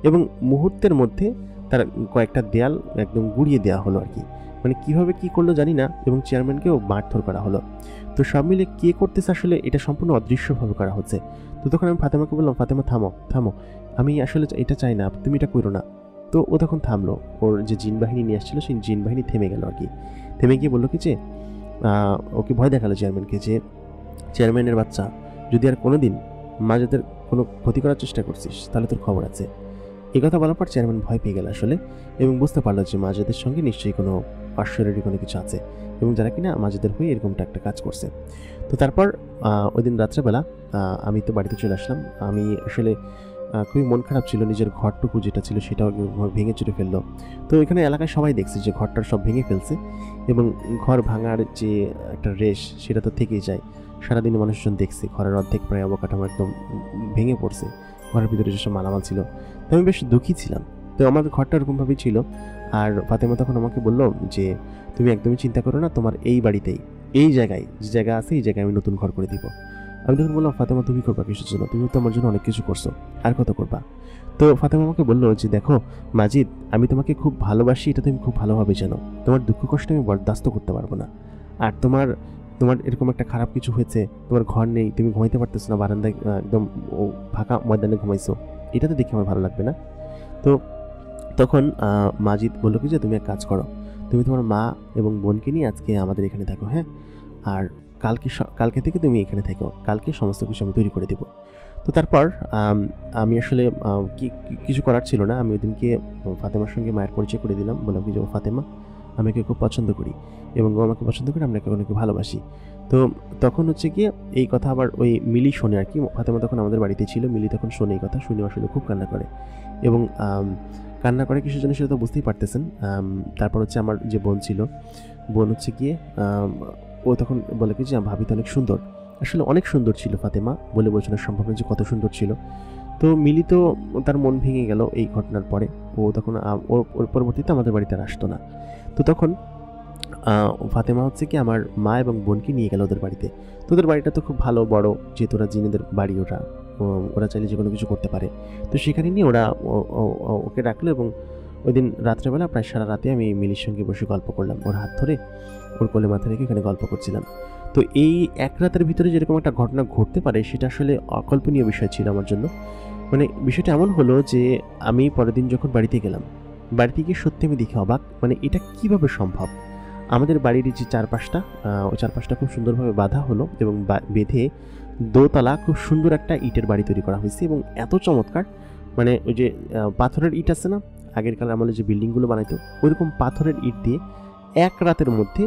এবং মুহূর্তের মধ্যে তার কয়েকটা দেয়াল একদম গুড়িয়ে দেওয়া হলো আর কি। মানে কীভাবে কী করলো জানি না, এবং চেয়ারম্যানকেও মারধর করা হলো। তো সব মিলে কে করতেছে আসলে এটা সম্পূর্ণ অদৃশ্যভাবে করা হচ্ছে। তো তখন আমি ফাতেমাকে বললাম, ফাতেমা থামো, আমি আসলে এটা চাই না, তুমি এটা করো না। তো ও তখন থামলো, ওর যে জিন বাহিনী নিয়ে আসছিল সেই জিন বাহিনী থেমে গেল আর কি। থেমে গিয়ে বললো কি যে ওকে ভয় দেখালো চেয়ারম্যানকে, যে চেয়ারম্যানের বাচ্চা, যদি আর কোনোদিন মাজাদের কোনো ক্ষতি করার চেষ্টা করছিস তাহলে তোর খবর আছে। এই কথা বলার পর চেয়ারম্যান ভয় পেয়ে গেল আসলে, এবং বুঝতে পারলো যে মাজাদের সঙ্গে নিশ্চয়ই কোনো পার্শ্বরেরই কোনো কিছু আছে এবং যারা কিনা মাজাদের হয়ে এরকমটা একটা কাজ করছে। তো তারপর ওই দিন রাত্রেবেলা আমি তো বাড়িতে চলে আসলাম। আমি আসলে খুবই মন খারাপ ছিল, নিজের ঘরটুকু যেটা ছিল সেটাও ভেঙে চুরে ফেললো। তো এখানে এলাকায় সবাই দেখছে যে ঘরটার সব ভেঙে ফেলছে এবং ঘর ভাঙার যে একটা রেশ সেটা তো থেকেই যায়। সারাদিন মানুষজন দেখছে ঘরের অর্ধেক প্রায় অবকাঠামো একদম ভেঙে পড়ছে, ঘরের ভিতরে যেসব মালামাল ছিল। তো আমি বেশ দুঃখী ছিলাম। তো আমার ঘরটা এরকমভাবেই ছিল। আর ফাতেমা তখন আমাকে বললো যে তুমি একদমই চিন্তা করো না, তোমার এই বাড়িতেই, এই জায়গায় যে জায়গা আছে এই জায়গায় আমি নতুন ঘর করে দিব। আমি তখন বললাম, ফাতেমা তুমি করবা কিসের জন্য, তুমি তো আমার জন্য অনেক কিছু করছো, আর কত করবা? তো ফাতেমা আমাকে বললো যে দেখো মাজিদ, আমি তোমাকে খুব ভালোবাসি, এটা তুমি খুব ভালোভাবে জানো। তোমার দুঃখ কষ্ট আমি বরদাস্ত করতে পারবো না। আর তোমার এরকম একটা খারাপ কিছু হয়েছে, তোমার ঘর নেই, তুমি ঘুমাইতে পারতেছো না, বারান্দায় একদম ফাঁকা ময়দানে ঘুমাইছো, এটা তো দেখে আমার ভালো লাগবে না। তো তখন মাজিদ বললো কি যে তুমি এক কাজ করো, তুমি তোমার মা এবং বোনকে নিয়ে আজকে আমাদের এখানে থাকো, হ্যাঁ, আর কালকে থেকে তুমি এখানে থাকো, কালকে সমস্ত কিছু আমি তৈরি করে দেবো। তো তারপর আমি আসলে কিছু করার ছিল না, আমি ওই দিনকে ফাতেমার সঙ্গে মায়ের পরিচয় করে দিলাম, বললাম কি যে ফাতেমা, আমি ওকে খুব পছন্দ করি এবং ও আমাকে পছন্দ করে, আমরা অনেকে ভালোবাসি। তো তখন গিয়ে এই কথা আবার ওই মিলি শোনে আর কি। ফাতেমা তখন আমাদের বাড়িতে ছিল, মিলি তখন শোনে এই কথা, শুনে আসলে খুব কান্না করে এবং কান্না করে কিসের জন্য সেটা তো বুঝতেই পারতেছেন। তারপর হচ্ছে আমার যে বোন ছিল, বোন হচ্ছে গিয়ে ও তখন বলে কি যে ভাবি তো অনেক সুন্দর। আসলে অনেক সুন্দর ছিল ফাতেমা, বলে বোঝানো সম্ভব না যে কত সুন্দর ছিল। তো মিলি তো তার মন ভেঙে গেল এই ঘটনার পরে। ও তখন ওর পরবর্তীতে আমাদের বাড়িতে আর আসতো না। তো তখন ফাতেমা হচ্ছে কি আমার মা এবং বোনকে নিয়ে গেল ওদের বাড়িতে। তো ওদের বাড়িটা তো খুব ভালো বড়, যেহেতু ওরা জিনেদের বাড়ি, ওরা চাইলে যে কোনো কিছু করতে পারে। তো সেখানে নিয়ে ওরা ওকে রাখলো এবং ওই দিন রাত্রেবেলা প্রায় সারা রাতে আমি মিলির সঙ্গে বসে গল্প করলাম, ওর হাত ধরে ওর কোলে মাথা রেখে এখানে গল্প করছিলাম। তো এই এক রাতের ভিতরে যেরকম একটা ঘটনা ঘটতে পারে সেটা আসলে অকল্পনীয় বিষয় ছিল আমার জন্য। মানে বিষয়টা এমন হলো যে আমি পরের দিন যখন বাড়িতে গেলাম, বাড়িতে গিয়ে সত্যি আমি দেখে অবাক, মানে এটা কিভাবে সম্ভব। আমাদের বাড়ির যে চারপাশটা, ওই চারপাশটা খুব সুন্দরভাবে বাঁধা হলো এবং বেঁধে দোতলা খুব সুন্দর একটা ইটের বাড়ি তৈরি করা হয়েছে এবং এত চমৎকার, মানে ওই যে পাথরের ইট আছে না, আগের কালের আমলে যে বিল্ডিংগুলো বানাইতো ওইরকম পাথরের ইট দিয়ে এক রাতের মধ্যে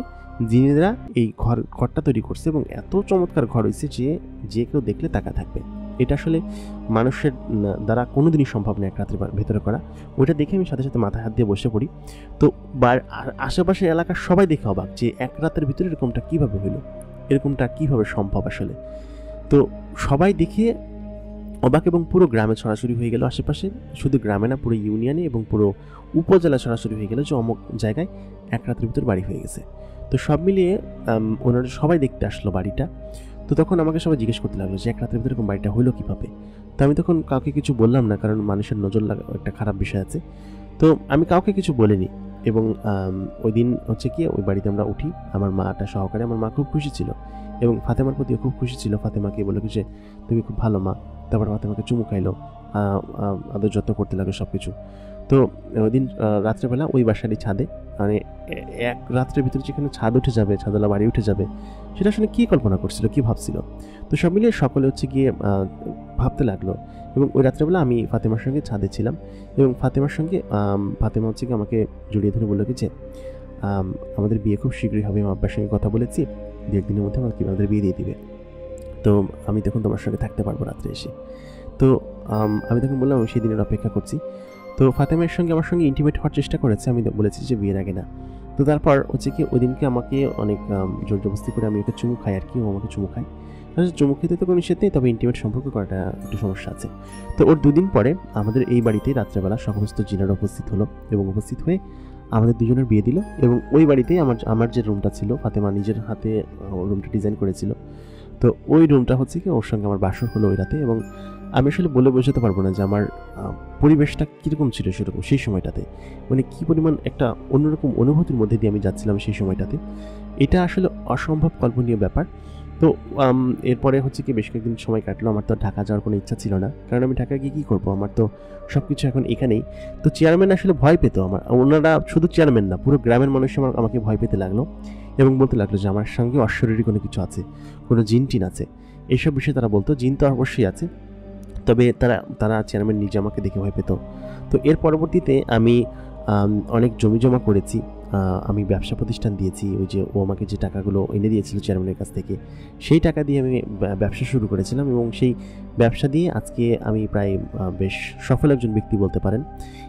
জিনেরা এই ঘরটা তৈরি করছে এবং এত চমৎকার ঘর হয়েছে যে কেউ দেখলে তাকা থাকবে। এটা আসলে মানুষের দ্বারা কোনোদিনই সম্ভব না এক রাতের ভেতরে করা। ওইটা দেখে আমি সাথে সাথে মাথায় হাত দিয়ে বসে পড়ি। তো আশেপাশের এলাকার সবাই দেখে অবাক যে এক রাতের ভিতরে এরকমটা কীভাবে হলো, এরকমটা কীভাবে সম্ভব আসলে। তো সবাই দেখে অবাক এবং পুরো গ্রামে ছড়াছড়ি হয়ে গেল আশেপাশে, শুধু গ্রামে না পুরো ইউনিয়নে এবং পুরো উপজেলা ছড়াছড়ি হয়ে গেল যে অমুক জায়গায় এক রাতের ভিতর বাড়ি হয়ে গেছে। তো সব মিলিয়ে ওনারা সবাই দেখতে আসলো বাড়িটা। তো তখন আমাকে সবাই জিজ্ঞেস করতে লাগলো যে এক রাতের ভিতরে এরকম বাড়িটা হলো কীভাবে। তো আমি তখন কাউকে কিছু বললাম না, কারণ মানুষের নজর লাগা একটা খারাপ বিষয় আছে। তো আমি কাউকে কিছু বলিনি এবং ওই দিন হচ্ছে কি ওই বাড়িতে আমরা উঠি, আমার মাটা সহকারে। আমার মা খুব খুশি ছিল এবং ফাতেমার প্রতিও খুব খুশি ছিল। ফাতেমাকে বলে যে তুমি খুব ভালো মা। তারপর ফাতেমাকে চুমু খাইলো, আদর যত্ন করতে লাগলো সব কিছু। তো ওই দিন রাত্রেবেলা ওই বাসারই ছাদে, মানে এক রাত্রের ভিতরে যেখানে ছাদ উঠে যাবে, ছাদওয়ালা বাড়ি উঠে যাবে, সেটা আসলে কী কল্পনা করছিল, কী ভাবছিল। তো সব মিলিয়ে সকলে হচ্ছে গিয়ে ভাবতে লাগলো এবং ওই রাত্রেবেলা আমি ফাতেমার সঙ্গে ছাদে ছিলাম এবং ফাতেমার সঙ্গে ফাতেমা হচ্ছে গিয়ে আমাকে জড়িয়ে ধরে বললো কি যে আমাদের বিয়ে খুব শীঘ্রই হবে, আমার আব্বার সঙ্গে কথা বলেছি, দু একদিনের মধ্যে আমাদের বিয়ে দিয়ে দিবে। তো আমি তখন তোমার সঙ্গে থাকতে পারবো রাত্রে এসে। তো আমি তখন বললাম আমি সেই দিনের অপেক্ষা করছি। তো ফাতেমার সঙ্গে আমার সঙ্গে ইন্টিমেট হওয়ার চেষ্টা করেছে, আমি বলেছি যে বিয়ের আগে না। তো তারপর হচ্ছে কি ওই দিনকে আমাকে অনেক জোর জবরদস্তি করে আমি ওকে চুমু খাই আর কি, ও আমাকে চুমু খায়। চুমু খেতে তো কোনো নিষেধ নেই, তবে ইন্টিমেট সম্পর্ক করাটা একটু সমস্যা আছে। তো ওর দুদিন পরে আমাদের এই বাড়িতে রাত্রেবেলা সমস্ত জিনারা উপস্থিত হলো এবং উপস্থিত হয়ে আমাদের দুজনের বিয়ে দিল। এবং ওই বাড়িতেই আমার যে রুমটা ছিল, ফাতেমা নিজের হাতে রুমটা ডিজাইন করেছিল। তো ওই রুমটা হচ্ছে কি ওর সঙ্গে আমার বাসর হলো ওই রাতে। এবং আমি আসলে বলে বোঝাতে পারবো না যে আমার পরিবেশটা কীরকম ছিল সেরকম সেই সময়টাতে, মানে কী পরিমাণ একটা অন্যরকম অনুভূতির মধ্যে দিয়ে আমি যাচ্ছিলাম সেই সময়টাতে। এটা আসলে অসম্ভব কল্পনীয় ব্যাপার। তো এরপরে হচ্ছে কি বেশ কয়েকদিন সময় কাটলো, আমার তো ঢাকা যাওয়ার কোনো ইচ্ছা ছিল না, কারণ আমি ঢাকায় গিয়ে কী করবো, আমার তো সব কিছু এখন এখানেই। তো চেয়ারম্যান আসলে ভয় পেত আমার, ওনারা শুধু চেয়ারম্যান না পুরো গ্রামের মানুষ আমাকে ভয় পেতে লাগলো এবং বলতে লাগলো যে আমার সঙ্গে অশরীরী কোনো কিছু আছে, কোনো জিন টিন আছে, এইসব বিষয়ে তারা বলতো। জিন তো অবশ্যই আছে, তবে তারা চেয়ারম্যান নিজে আমাকে দেখে ভয় পেত। তো এর পরবর্তীতে আমি অনেক জমি জমা করেছি, আমি ব্যবসা প্রতিষ্ঠান দিয়েছি। ওই যে ও আমাকে যে টাকাগুলো এনে দিয়েছিল চেয়ারম্যানের কাছ থেকে, সেই টাকা দিয়ে আমি ব্যবসা শুরু করেছিলাম এবং সেই ব্যবসা দিয়ে আজকে আমি প্রায় বেশ সফল একজন ব্যক্তি বলতে পারেন।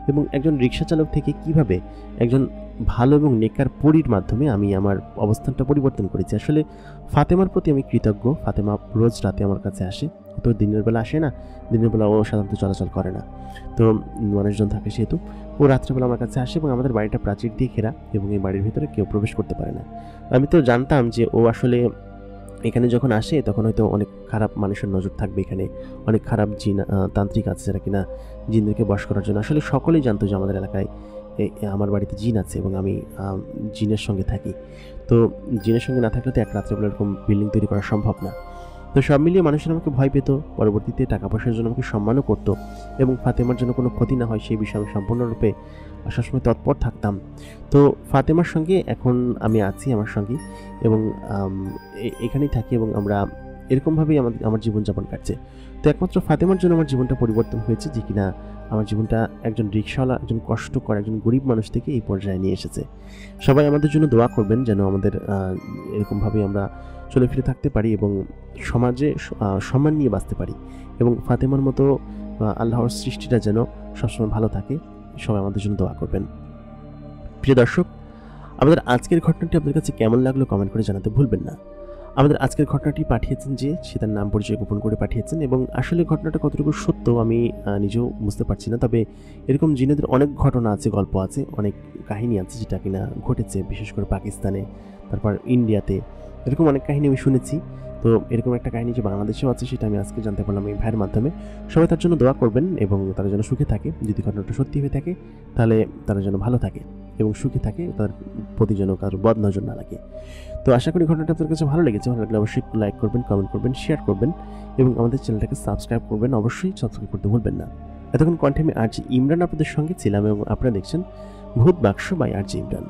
এবং একজন রিক্সা চালক থেকে কিভাবে একজন ভালো এবং নেকার পরীর মাধ্যমে আমি আমার অবস্থানটা পরিবর্তন করেছি। আসলে ফাতেমার প্রতি আমি কৃতজ্ঞ। ফাতেমা রোজ রাতে আমার কাছে আসে, তো দিনের বেলা আসে না, দিনের বেলা ও সাধারণত চলাচল করে না, তো মানুষজন থাকে সেহেতু ও রাত্রেবেলা আমার কাছে আসে এবং আমাদের বাড়িটা প্রাচীর দিয়ে ঘেরা এবং এই বাড়ির ভিতরে কেউ প্রবেশ করতে পারে না। আমি তো জানতাম যে ও আসলে এখানে যখন আসে তখন হয়তো অনেক খারাপ মানুষের নজর থাকবে, এখানে অনেক খারাপ জিন তান্ত্রিক আছে যারা কিনা জিনদেরকে বশ করার জন্য। আসলে সকলেই জানতো যে আমাদের এলাকায় আমার বাড়িতে জিন আছে এবং আমি জিনের সঙ্গে থাকি। তো জিনের সঙ্গে না থাকলে তো এক রাত্রেবেলা এরকম বিল্ডিং তৈরি করা সম্ভব না। তো সব মিলিয়ে মানুষের আমাকে ভয় পেত, পরবর্তীতে টাকা পয়সার জন্য আমাকে সম্মানও করতো এবং ফাতেমার জন্য কোনো ক্ষতি না হয় সেই বিষয়ে আমি সম্পূর্ণরূপে সবসময় তৎপর থাকতাম। তো ফাতেমার সঙ্গে এখন আমি আছি আমার সঙ্গে এবং এখানেই থাকি এবং আমরা এরকমভাবেই আমার জীবনযাপন কাটছে। তো একমাত্র ফাতেমার জন্য আমার জীবনটা পরিবর্তন হয়েছে, যে কিনা আমার জীবনটা একজন রিক্সাওয়ালা, একজন কষ্টকর, একজন গরিব মানুষ থেকে এই পর্যায়ে নিয়ে এসেছে। সবাই আমাদের জন্য দোয়া করবেন যেন আমাদের এরকমভাবেই আমরা চলে ফিরে থাকতে পারি এবং সমাজে সম্মান নিয়ে বাঁচতে পারি এবং ফাতেমার মতো আল্লাহর সৃষ্টিটা যেন সবসময় ভালো থাকে সবাই আমাদের জন্য দোয়া করবেন। প্রিয় দর্শক, আমাদের আজকের ঘটনাটি আপনাদের কাছে কেমন লাগলো কমেন্ট করে জানাতে ভুলবেন না। আমাদের আজকের ঘটনাটি পাঠিয়েছেন যে সে তার নাম পরিচয় গোপন করে পাঠিয়েছেন, এবং আসলে ঘটনাটা কতটুকু সত্য আমি নিজেও বুঝতে পারছি না। তবে এরকম জিনেদের অনেক ঘটনা আছে, গল্প আছে, অনেক কাহিনী আছে যেটা কিনা ঘটেছে, বিশেষ করে পাকিস্তানে, তারপর ইন্ডিয়াতে, এরকম অনেক কাহিনী আমি শুনেছি। তো এরকম একটা কাহিনী যে বাংলাদেশেও আছে সেটা আমি আজকে জানতে পারলাম এই ভাইয়ের মাধ্যমে। সবাই তার জন্য দোয়া করবেন এবং তারা যেন সুখে থাকে। যদি ঘটনাটা সত্যি হয়ে থাকে তাহলে তারা যেন ভালো থাকে এবং সুখে থাকে, তার প্রতি যেন কারো বদ নজর না লাগে। তো আশা করি ঘটনাটা আপনার কাছে ভালো লেগেছে। ভালো লাগলে অবশ্যই লাইক করবেন, কমেন্ট করবেন, শেয়ার করবেন এবং আমাদের চ্যানেলটাকে সাবস্ক্রাইব করবেন। অবশ্যই সাবস্ক্রাইব করতে ভুলবেন না। এতক্ষণ কণ্ঠে আমি আরজি ইমরান আপনাদের সঙ্গে ছিলাম এবং আপনারা দেখছেন ভূত বাক্স বাই আরজি ইমরান।